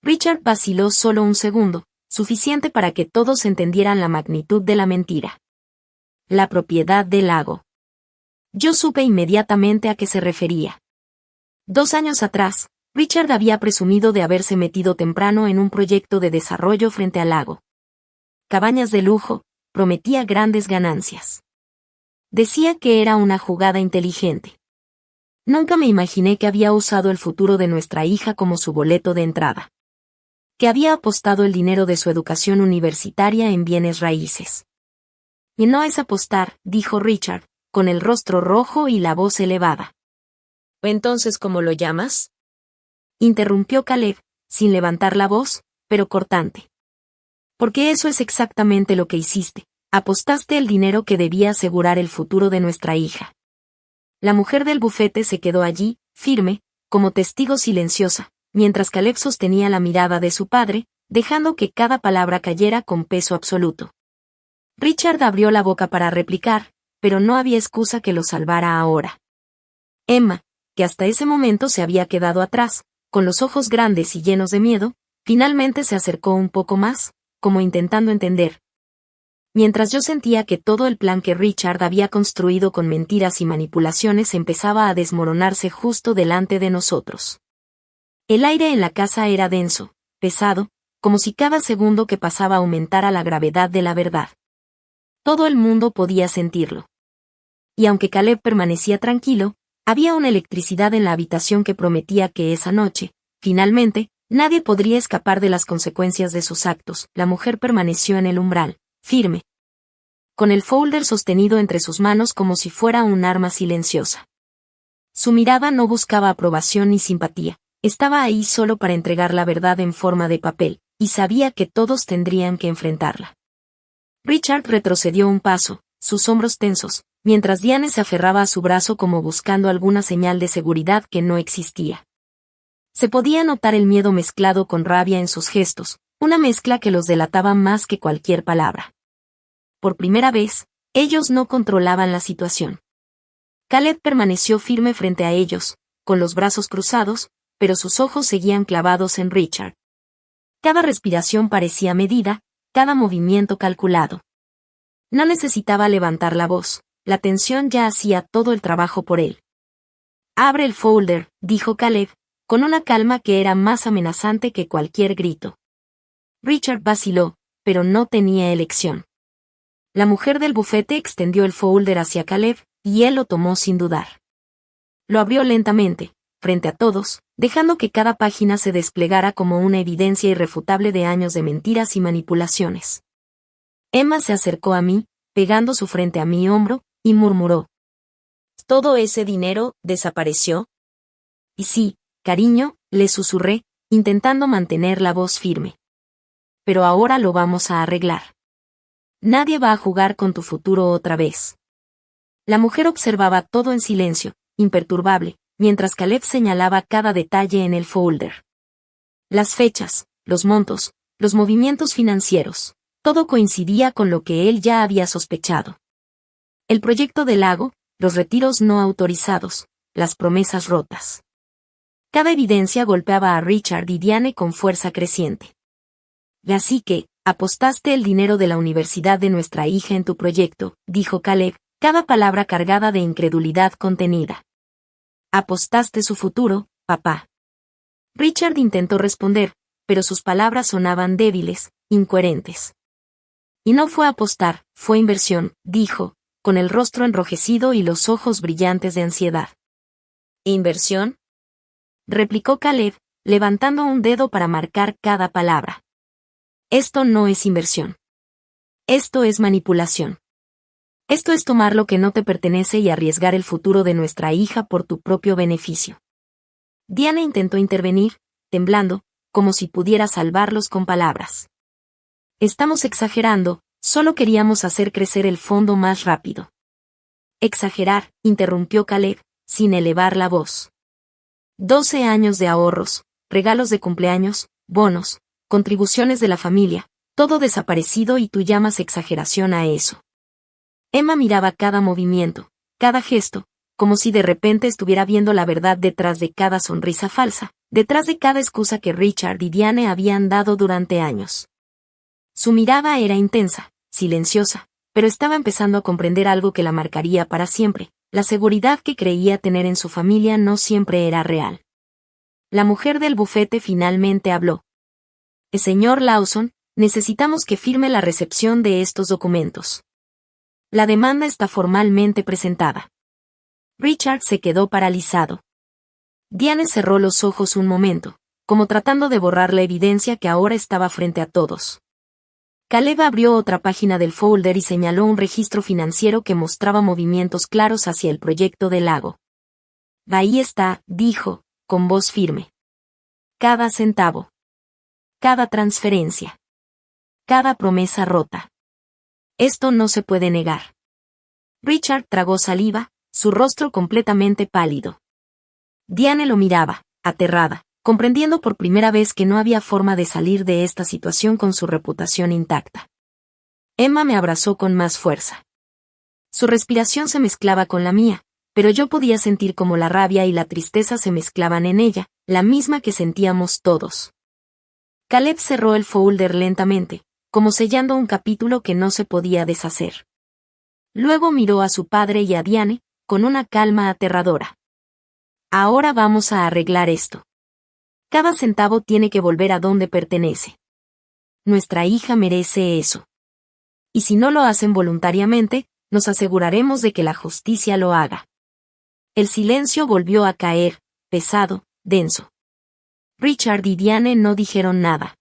Richard vaciló solo un segundo, suficiente para que todos entendieran la magnitud de la mentira. La propiedad del lago. Yo supe inmediatamente a qué se refería. 2 años atrás, Richard había presumido de haberse metido temprano en un proyecto de desarrollo frente al lago. Cabañas de lujo, prometía grandes ganancias. Decía que era una jugada inteligente. Nunca me imaginé que había usado el futuro de nuestra hija como su boleto de entrada. Que había apostado el dinero de su educación universitaria en bienes raíces. Y no es apostar, dijo Richard, con el rostro rojo y la voz elevada. ¿Entonces cómo lo llamas? Interrumpió Caleb, sin levantar la voz, pero cortante. Porque eso es exactamente lo que hiciste. Apostaste el dinero que debía asegurar el futuro de nuestra hija. La mujer del bufete se quedó allí, firme, como testigo silenciosa, mientras Caleb sostenía la mirada de su padre, dejando que cada palabra cayera con peso absoluto. Richard abrió la boca para replicar, pero no había excusa que lo salvara ahora. Emma, que hasta ese momento se había quedado atrás, con los ojos grandes y llenos de miedo, finalmente se acercó un poco más, como intentando entender. Mientras yo sentía que todo el plan que Richard había construido con mentiras y manipulaciones empezaba a desmoronarse justo delante de nosotros. El aire en la casa era denso, pesado, como si cada segundo que pasaba aumentara la gravedad de la verdad. Todo el mundo podía sentirlo. Y aunque Caleb permanecía tranquilo, había una electricidad en la habitación que prometía que esa noche, finalmente, nadie podría escapar de las consecuencias de sus actos. La mujer permaneció en el umbral, firme, con el folder sostenido entre sus manos como si fuera un arma silenciosa. Su mirada no buscaba aprobación ni simpatía, estaba ahí solo para entregar la verdad en forma de papel, y sabía que todos tendrían que enfrentarla. Richard retrocedió un paso, sus hombros tensos, mientras Diane se aferraba a su brazo como buscando alguna señal de seguridad que no existía. Se podía notar el miedo mezclado con rabia en sus gestos, una mezcla que los delataba más que cualquier palabra. Por primera vez, ellos no controlaban la situación. Caleb permaneció firme frente a ellos, con los brazos cruzados, pero sus ojos seguían clavados en Richard. Cada respiración parecía medida, cada movimiento calculado. No necesitaba levantar la voz, la tensión ya hacía todo el trabajo por él. Abre el folder, dijo Caleb, con una calma que era más amenazante que cualquier grito. Richard vaciló, pero no tenía elección. La mujer del bufete extendió el folder hacia Caleb, y él lo tomó sin dudar. Lo abrió lentamente, frente a todos, dejando que cada página se desplegara como una evidencia irrefutable de años de mentiras y manipulaciones. Emma se acercó a mí, pegando su frente a mi hombro, y murmuró. ¿Todo ese dinero desapareció? Y sí, cariño, le susurré, intentando mantener la voz firme. Pero ahora lo vamos a arreglar. Nadie va a jugar con tu futuro otra vez. La mujer observaba todo en silencio, imperturbable, mientras Caleb señalaba cada detalle en el folder. Las fechas, los montos, los movimientos financieros, todo coincidía con lo que él ya había sospechado. El proyecto del lago, los retiros no autorizados, las promesas rotas. Cada evidencia golpeaba a Richard y Diane con fuerza creciente. Así que, apostaste el dinero de la universidad de nuestra hija en tu proyecto, dijo Caleb, cada palabra cargada de incredulidad contenida. Apostaste su futuro, papá. Richard intentó responder, pero sus palabras sonaban débiles, incoherentes. Y no fue apostar, fue inversión, dijo, con el rostro enrojecido y los ojos brillantes de ansiedad. ¿Inversión?, replicó Caleb, levantando un dedo para marcar cada palabra. Esto no es inversión. Esto es manipulación. Esto es tomar lo que no te pertenece y arriesgar el futuro de nuestra hija por tu propio beneficio. Diana intentó intervenir, temblando, como si pudiera salvarlos con palabras. Estamos exagerando, solo queríamos hacer crecer el fondo más rápido. Exagerar, interrumpió Caleb, sin elevar la voz. 12 años de ahorros, regalos de cumpleaños, bonos, contribuciones de la familia, todo desaparecido y tú llamas exageración a eso. Emma miraba cada movimiento, cada gesto, como si de repente estuviera viendo la verdad detrás de cada sonrisa falsa, detrás de cada excusa que Richard y Diane habían dado durante años. Su mirada era intensa, silenciosa, pero estaba empezando a comprender algo que la marcaría para siempre. La seguridad que creía tener en su familia no siempre era real. La mujer del bufete finalmente habló. Señor Lawson, necesitamos que firme la recepción de estos documentos. La demanda está formalmente presentada. Richard se quedó paralizado. Diane cerró los ojos un momento, como tratando de borrar la evidencia que ahora estaba frente a todos. Caleb abrió otra página del folder y señaló un registro financiero que mostraba movimientos claros hacia el proyecto del lago. Ahí está, dijo, con voz firme. Cada centavo. Cada transferencia. Cada promesa rota. Esto no se puede negar. Richard tragó saliva, su rostro completamente pálido. Diane lo miraba, aterrada, comprendiendo por primera vez que no había forma de salir de esta situación con su reputación intacta. Emma me abrazó con más fuerza. Su respiración se mezclaba con la mía, pero yo podía sentir cómo la rabia y la tristeza se mezclaban en ella, la misma que sentíamos todos. Caleb cerró el folder lentamente, como sellando un capítulo que no se podía deshacer. Luego miró a su padre y a Diane, con una calma aterradora. Ahora vamos a arreglar esto. Cada centavo tiene que volver a donde pertenece. Nuestra hija merece eso. Y si no lo hacen voluntariamente, nos aseguraremos de que la justicia lo haga. El silencio volvió a caer, pesado, denso. Richard y Diane no dijeron nada.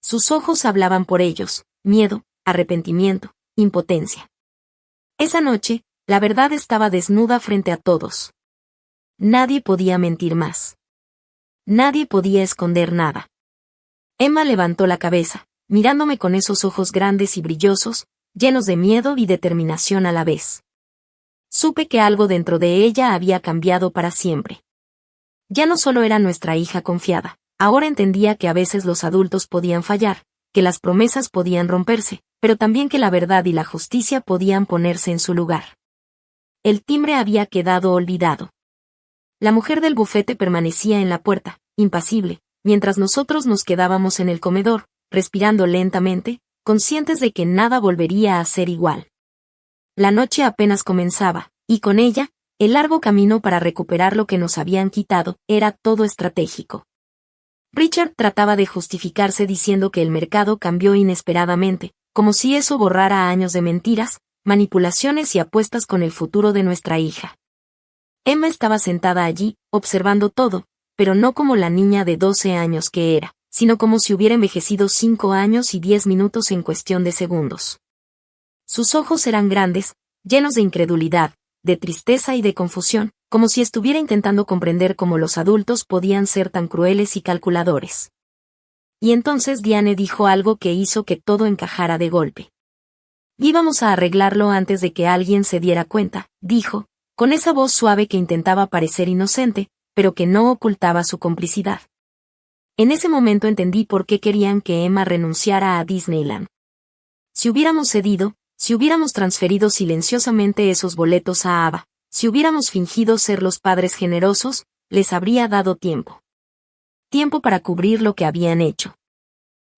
Sus ojos hablaban por ellos, miedo, arrepentimiento, impotencia. Esa noche, la verdad estaba desnuda frente a todos. Nadie podía mentir más. Nadie podía esconder nada. Emma levantó la cabeza, mirándome con esos ojos grandes y brillosos, llenos de miedo y determinación a la vez. Supe que algo dentro de ella había cambiado para siempre. Ya no solo era nuestra hija confiada, ahora entendía que a veces los adultos podían fallar, que las promesas podían romperse, pero también que la verdad y la justicia podían ponerse en su lugar. El timbre había quedado olvidado. La mujer del bufete permanecía en la puerta, impasible, mientras nosotros nos quedábamos en el comedor, respirando lentamente, conscientes de que nada volvería a ser igual. La noche apenas comenzaba, y con ella, el largo camino para recuperar lo que nos habían quitado, era todo estratégico. Richard trataba de justificarse diciendo que el mercado cambió inesperadamente, como si eso borrara años de mentiras, manipulaciones y apuestas con el futuro de nuestra hija. Emma estaba sentada allí, observando todo, pero no como la niña de 12 años que era, sino como si hubiera envejecido 5 años y 10 minutos en cuestión de segundos. Sus ojos eran grandes, llenos de incredulidad, de tristeza y de confusión, como si estuviera intentando comprender cómo los adultos podían ser tan crueles y calculadores. Y entonces Diane dijo algo que hizo que todo encajara de golpe. Íbamos a arreglarlo antes de que alguien se diera cuenta, dijo, con esa voz suave que intentaba parecer inocente, pero que no ocultaba su complicidad. En ese momento entendí por qué querían que Emma renunciara a Disneyland. Si hubiéramos cedido, si hubiéramos transferido silenciosamente esos boletos a Ava, si hubiéramos fingido ser los padres generosos, les habría dado tiempo. Tiempo para cubrir lo que habían hecho.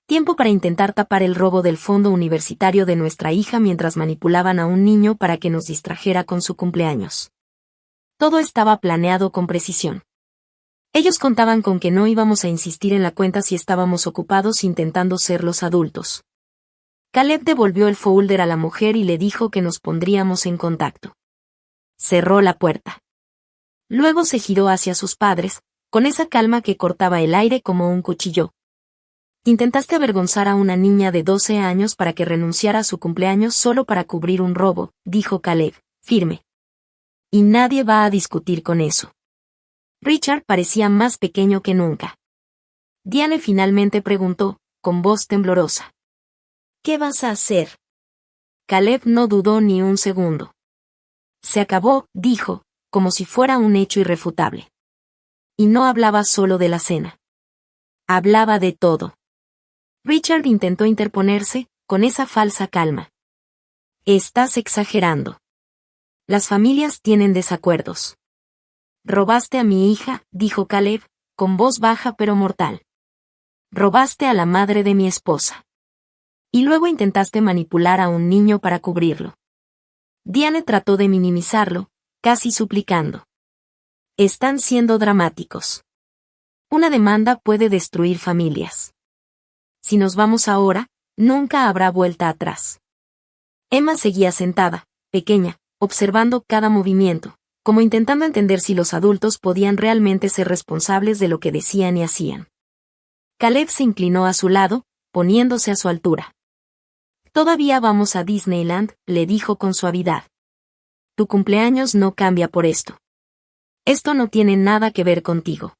Tiempo para intentar tapar el robo del fondo universitario de nuestra hija mientras manipulaban a un niño para que nos distrajera con su cumpleaños. Todo estaba planeado con precisión. Ellos contaban con que no íbamos a insistir en la cuenta si estábamos ocupados intentando ser los adultos. Caleb devolvió el folder a la mujer y le dijo que nos pondríamos en contacto. Cerró la puerta. Luego se giró hacia sus padres, con esa calma que cortaba el aire como un cuchillo. Intentaste avergonzar a una niña de 12 años para que renunciara a su cumpleaños solo para cubrir un robo, dijo Caleb, firme. Y nadie va a discutir con eso. Richard parecía más pequeño que nunca. Diane finalmente preguntó, con voz temblorosa. ¿Qué vas a hacer? Caleb no dudó ni un segundo. Se acabó, dijo, como si fuera un hecho irrefutable. Y no hablaba solo de la cena. Hablaba de todo. Richard intentó interponerse, con esa falsa calma. Estás exagerando. Las familias tienen desacuerdos. Robaste a mi hija, dijo Caleb, con voz baja pero mortal. Robaste a la madre de mi esposa. Y luego intentaste manipular a un niño para cubrirlo. Diane trató de minimizarlo, casi suplicando. Están siendo dramáticos. Una demanda puede destruir familias. Si nos vamos ahora, nunca habrá vuelta atrás. Emma seguía sentada, pequeña, observando cada movimiento, como intentando entender si los adultos podían realmente ser responsables de lo que decían y hacían. Caleb se inclinó a su lado, poniéndose a su altura. Todavía vamos a Disneyland, le dijo con suavidad. Tu cumpleaños no cambia por esto. Esto no tiene nada que ver contigo.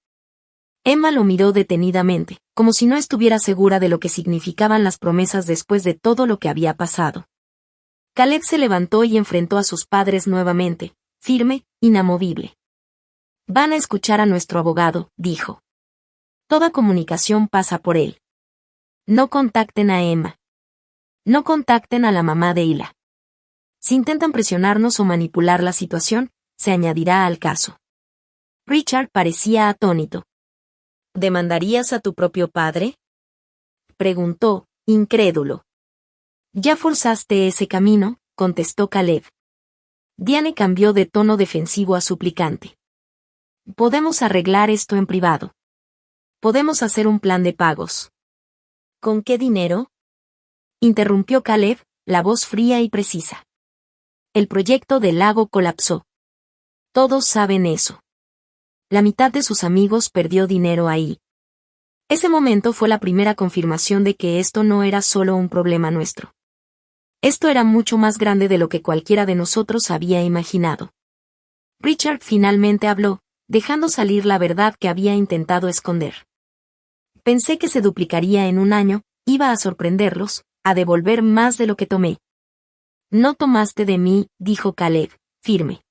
Emma lo miró detenidamente, como si no estuviera segura de lo que significaban las promesas después de todo lo que había pasado. Caleb se levantó y enfrentó a sus padres nuevamente, firme, inamovible. Van a escuchar a nuestro abogado, dijo. Toda comunicación pasa por él. No contacten a Emma. No contacten a la mamá de Hila. Si intentan presionarnos o manipular la situación, se añadirá al caso. Richard parecía atónito. ¿Demandarías a tu propio padre? Preguntó, incrédulo. Ya forzaste ese camino, contestó Caleb. Diane cambió de tono defensivo a suplicante. Podemos arreglar esto en privado. Podemos hacer un plan de pagos. ¿Con qué dinero? Interrumpió Caleb, la voz fría y precisa. El proyecto del lago colapsó. Todos saben eso. La mitad de sus amigos perdió dinero ahí. Ese momento fue la primera confirmación de que esto no era solo un problema nuestro. Esto era mucho más grande de lo que cualquiera de nosotros había imaginado. Richard finalmente habló, dejando salir la verdad que había intentado esconder. Pensé que se duplicaría en un año, iba a sorprenderlos, a devolver más de lo que tomé. No tomaste de mí, dijo Caleb, firme.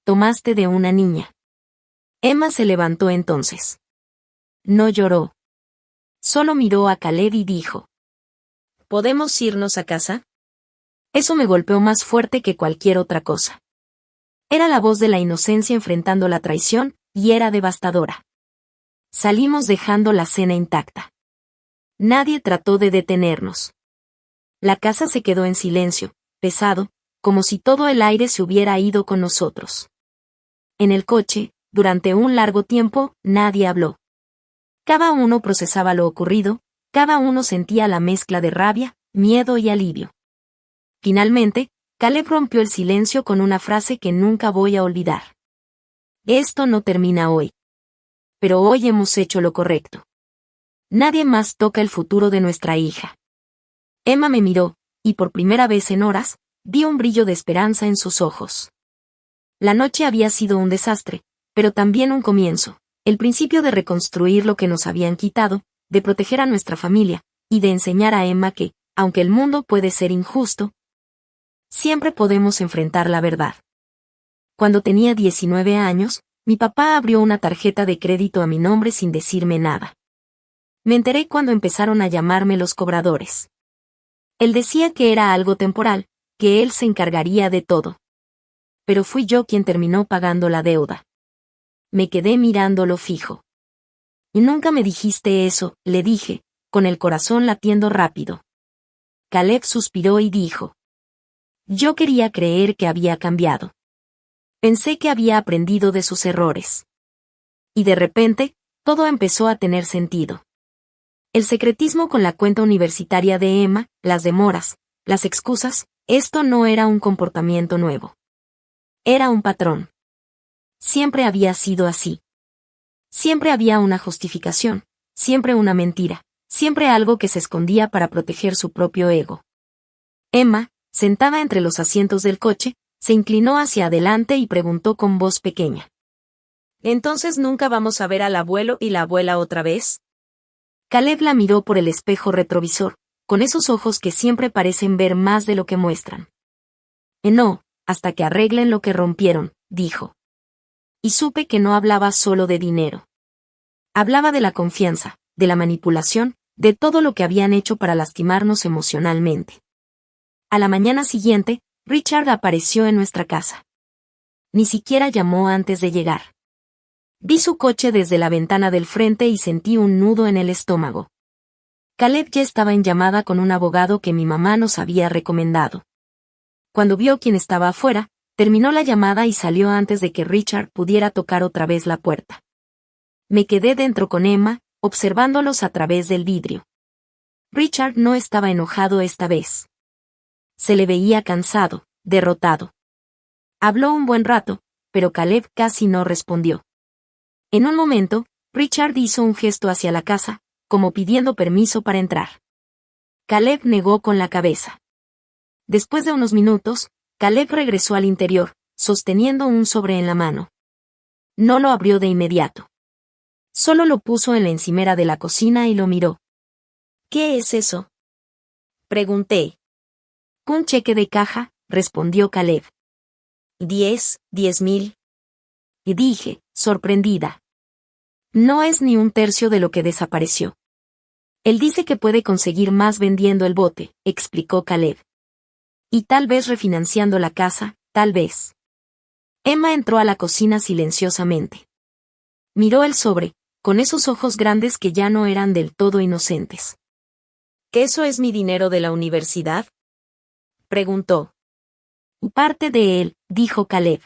Tomaste de una niña. Emma se levantó entonces. No lloró. Solo miró a Caleb y dijo. ¿Podemos irnos a casa? Eso me golpeó más fuerte que cualquier otra cosa. Era la voz de la inocencia enfrentando la traición, y era devastadora. Salimos dejando la cena intacta. Nadie trató de detenernos. La casa se quedó en silencio, pesado, como si todo el aire se hubiera ido con nosotros. En el coche, durante un largo tiempo, nadie habló. Cada uno procesaba lo ocurrido, cada uno sentía la mezcla de rabia, miedo y alivio. Finalmente, Caleb rompió el silencio con una frase que nunca voy a olvidar. Esto no termina hoy. Pero hoy hemos hecho lo correcto. Nadie más toca el futuro de nuestra hija. Emma me miró, y por primera vez en horas, vi un brillo de esperanza en sus ojos. La noche había sido un desastre, pero también un comienzo, el principio de reconstruir lo que nos habían quitado, de proteger a nuestra familia, y de enseñar a Emma que, aunque el mundo puede ser injusto, siempre podemos enfrentar la verdad. Cuando tenía 19 años, mi papá abrió una tarjeta de crédito a mi nombre sin decirme nada. Me enteré cuando empezaron a llamarme los cobradores. Él decía que era algo temporal, que él se encargaría de todo. Pero fui yo quien terminó pagando la deuda. Me quedé mirándolo fijo. Y nunca me dijiste eso, le dije, con el corazón latiendo rápido. Caleb suspiró y dijo: yo quería creer que había cambiado. Pensé que había aprendido de sus errores. Y de repente, todo empezó a tener sentido. El secretismo con la cuenta universitaria de Emma, las demoras, las excusas, esto no era un comportamiento nuevo. Era un patrón. Siempre había sido así. Siempre había una justificación, siempre una mentira, siempre algo que se escondía para proteger su propio ego. Emma, sentada entre los asientos del coche, se inclinó hacia adelante y preguntó con voz pequeña: ¿entonces nunca vamos a ver al abuelo y la abuela otra vez? Caleb la miró por el espejo retrovisor, con esos ojos que siempre parecen ver más de lo que muestran. No, hasta que arreglen lo que rompieron, dijo. Y supe que no hablaba solo de dinero. Hablaba de la confianza, de la manipulación, de todo lo que habían hecho para lastimarnos emocionalmente. A la mañana siguiente, Richard apareció en nuestra casa. Ni siquiera llamó antes de llegar. Vi su coche desde la ventana del frente y sentí un nudo en el estómago. Caleb ya estaba en llamada con un abogado que mi mamá nos había recomendado. Cuando vio quién estaba afuera, terminó la llamada y salió antes de que Richard pudiera tocar otra vez la puerta. Me quedé dentro con Emma, observándolos a través del vidrio. Richard no estaba enojado esta vez. Se le veía cansado, derrotado. Habló un buen rato, pero Caleb casi no respondió. En un momento, Richard hizo un gesto hacia la casa, como pidiendo permiso para entrar. Caleb negó con la cabeza. Después de unos minutos, Caleb regresó al interior, sosteniendo un sobre en la mano. No lo abrió de inmediato. Solo lo puso en la encimera de la cocina y lo miró. ¿Qué es eso?, pregunté. Un cheque de caja, respondió Caleb. 10.000. Y dije, sorprendida. No es ni un tercio de lo que desapareció. Él dice que puede conseguir más vendiendo el bote, explicó Caleb. Y tal vez refinanciando la casa, tal vez. Emma entró a la cocina silenciosamente. Miró el sobre, con esos ojos grandes que ya no eran del todo inocentes. ¿Que eso es mi dinero de la universidad?, preguntó. Parte de él, dijo Caleb.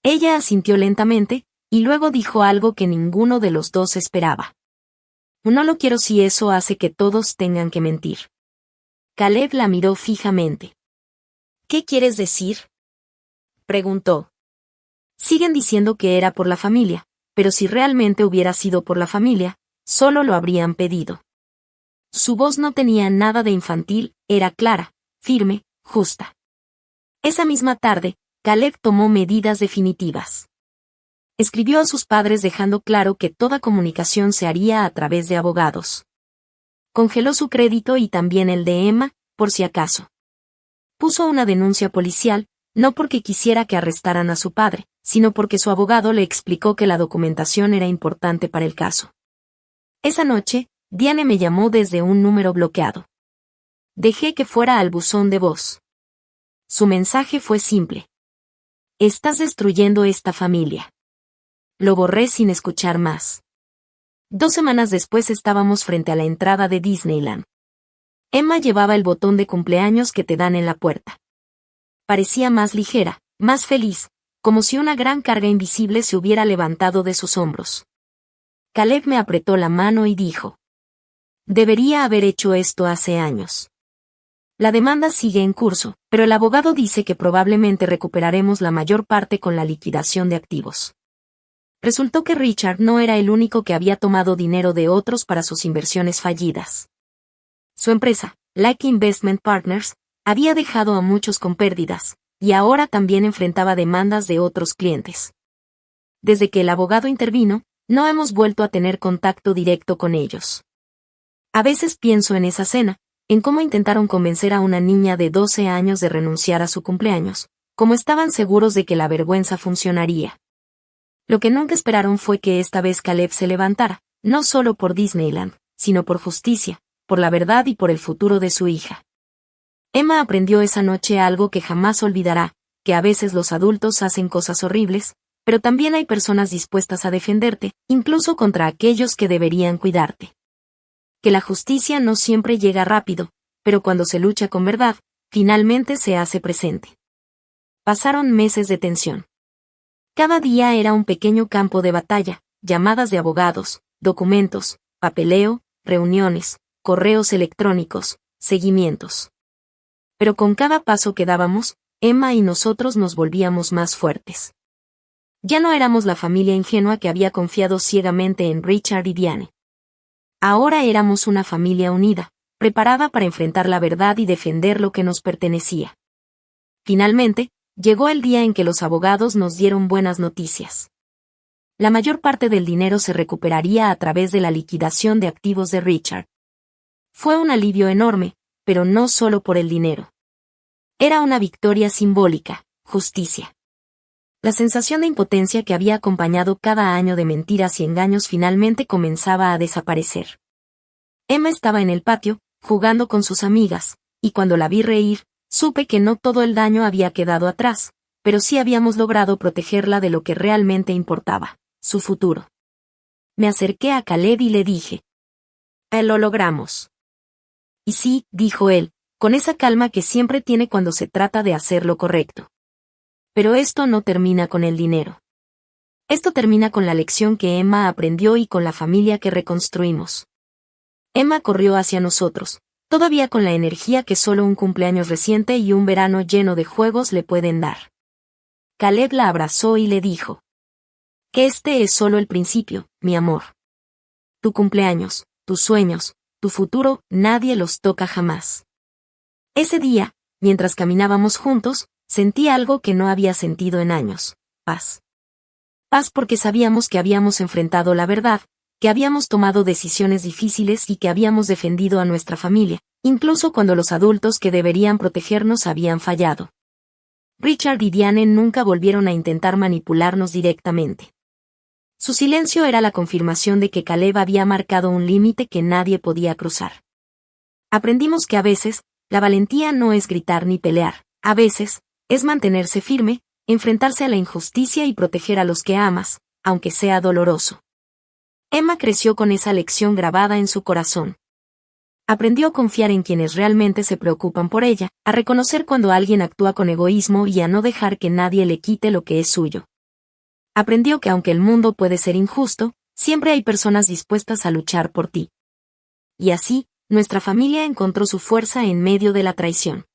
Ella asintió lentamente, y luego dijo algo que ninguno de los dos esperaba. No lo quiero si eso hace que todos tengan que mentir. Caleb la miró fijamente. ¿Qué quieres decir?, preguntó. Siguen diciendo que era por la familia, pero si realmente hubiera sido por la familia, solo lo habrían pedido. Su voz no tenía nada de infantil, era clara, firme, justa. Esa misma tarde, Caleb tomó medidas definitivas. Escribió a sus padres dejando claro que toda comunicación se haría a través de abogados. Congeló su crédito y también el de Emma, por si acaso. Puso una denuncia policial, no porque quisiera que arrestaran a su padre, sino porque su abogado le explicó que la documentación era importante para el caso. Esa noche, Diane me llamó desde un número bloqueado. Dejé que fuera al buzón de voz. Su mensaje fue simple. Estás destruyendo esta familia. Lo borré sin escuchar más. 2 semanas después estábamos frente a la entrada de Disneyland. Emma llevaba el botón de cumpleaños que te dan en la puerta. Parecía más ligera, más feliz, como si una gran carga invisible se hubiera levantado de sus hombros. Caleb me apretó la mano y dijo: debería haber hecho esto hace años. La demanda sigue en curso, pero el abogado dice que probablemente recuperaremos la mayor parte con la liquidación de activos. Resultó que Richard no era el único que había tomado dinero de otros para sus inversiones fallidas. Su empresa, Lake Investment Partners, había dejado a muchos con pérdidas, y ahora también enfrentaba demandas de otros clientes. Desde que el abogado intervino, no hemos vuelto a tener contacto directo con ellos. A veces pienso en esa cena, en cómo intentaron convencer a una niña de 12 años de renunciar a su cumpleaños, como estaban seguros de que la vergüenza funcionaría. Lo que nunca esperaron fue que esta vez Caleb se levantara, no solo por Disneyland, sino por justicia, por la verdad y por el futuro de su hija. Emma aprendió esa noche algo que jamás olvidará, que a veces los adultos hacen cosas horribles, pero también hay personas dispuestas a defenderte, incluso contra aquellos que deberían cuidarte. que la justicia no siempre llega rápido, pero cuando se lucha con verdad, finalmente se hace presente. Pasaron meses de tensión. Cada día era un pequeño campo de batalla, llamadas de abogados, documentos, papeleo, reuniones, correos electrónicos, seguimientos. Pero con cada paso que dábamos, Emma y nosotros nos volvíamos más fuertes. Ya no éramos la familia ingenua que había confiado ciegamente en Richard y Diane. Ahora éramos una familia unida, preparada para enfrentar la verdad y defender lo que nos pertenecía. Finalmente, llegó el día en que los abogados nos dieron buenas noticias. La mayor parte del dinero se recuperaría a través de la liquidación de activos de Richard. Fue un alivio enorme, pero no solo por el dinero. Era una victoria simbólica, justicia. La sensación de impotencia que había acompañado cada año de mentiras y engaños finalmente comenzaba a desaparecer. Emma estaba en el patio, jugando con sus amigas, y cuando la vi reír, supe que no todo el daño había quedado atrás, pero sí habíamos logrado protegerla de lo que realmente importaba, su futuro. Me acerqué a Caleb y le dije: Lo logramos. Y sí, dijo él, con esa calma que siempre tiene cuando se trata de hacer lo correcto. Pero esto no termina con el dinero. Esto termina con la lección que Emma aprendió y con la familia que reconstruimos. Emma corrió hacia nosotros, todavía con la energía que solo un cumpleaños reciente y un verano lleno de juegos le pueden dar. Caleb la abrazó y le dijo: que este es solo el principio, mi amor. Tu cumpleaños, tus sueños, tu futuro, nadie los toca jamás. Ese día, mientras caminábamos juntos, sentí algo que no había sentido en años: paz. Paz porque sabíamos que habíamos enfrentado la verdad, que habíamos tomado decisiones difíciles y que habíamos defendido a nuestra familia, incluso cuando los adultos que deberían protegernos habían fallado. Richard y Diane nunca volvieron a intentar manipularnos directamente. Su silencio era la confirmación de que Caleb había marcado un límite que nadie podía cruzar. Aprendimos que a veces, la valentía no es gritar ni pelear, a veces, es mantenerse firme, enfrentarse a la injusticia y proteger a los que amas, aunque sea doloroso. Emma creció con esa lección grabada en su corazón. Aprendió a confiar en quienes realmente se preocupan por ella, a reconocer cuando alguien actúa con egoísmo y a no dejar que nadie le quite lo que es suyo. Aprendió que aunque el mundo puede ser injusto, siempre hay personas dispuestas a luchar por ti. Y así, nuestra familia encontró su fuerza en medio de la traición.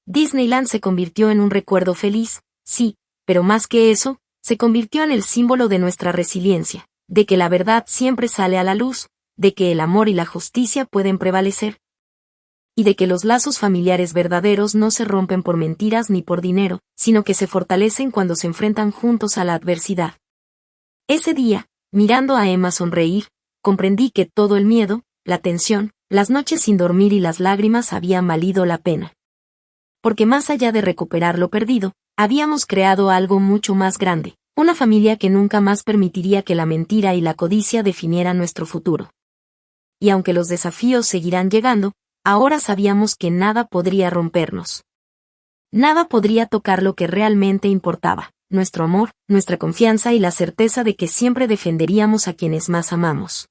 Disneyland se convirtió en un recuerdo feliz, sí, pero más que eso, se convirtió en el símbolo de nuestra resiliencia, de que la verdad siempre sale a la luz, de que el amor y la justicia pueden prevalecer, y de que los lazos familiares verdaderos no se rompen por mentiras ni por dinero, sino que se fortalecen cuando se enfrentan juntos a la adversidad. Ese día, mirando a Emma sonreír, comprendí que todo el miedo, la tensión, las noches sin dormir y las lágrimas habían valido la pena. Porque más allá de recuperar lo perdido, habíamos creado algo mucho más grande, una familia que nunca más permitiría que la mentira y la codicia definieran nuestro futuro. Y aunque los desafíos seguirán llegando, ahora sabíamos que nada podría rompernos. Nada podría tocar lo que realmente importaba, nuestro amor, nuestra confianza y la certeza de que siempre defenderíamos a quienes más amamos.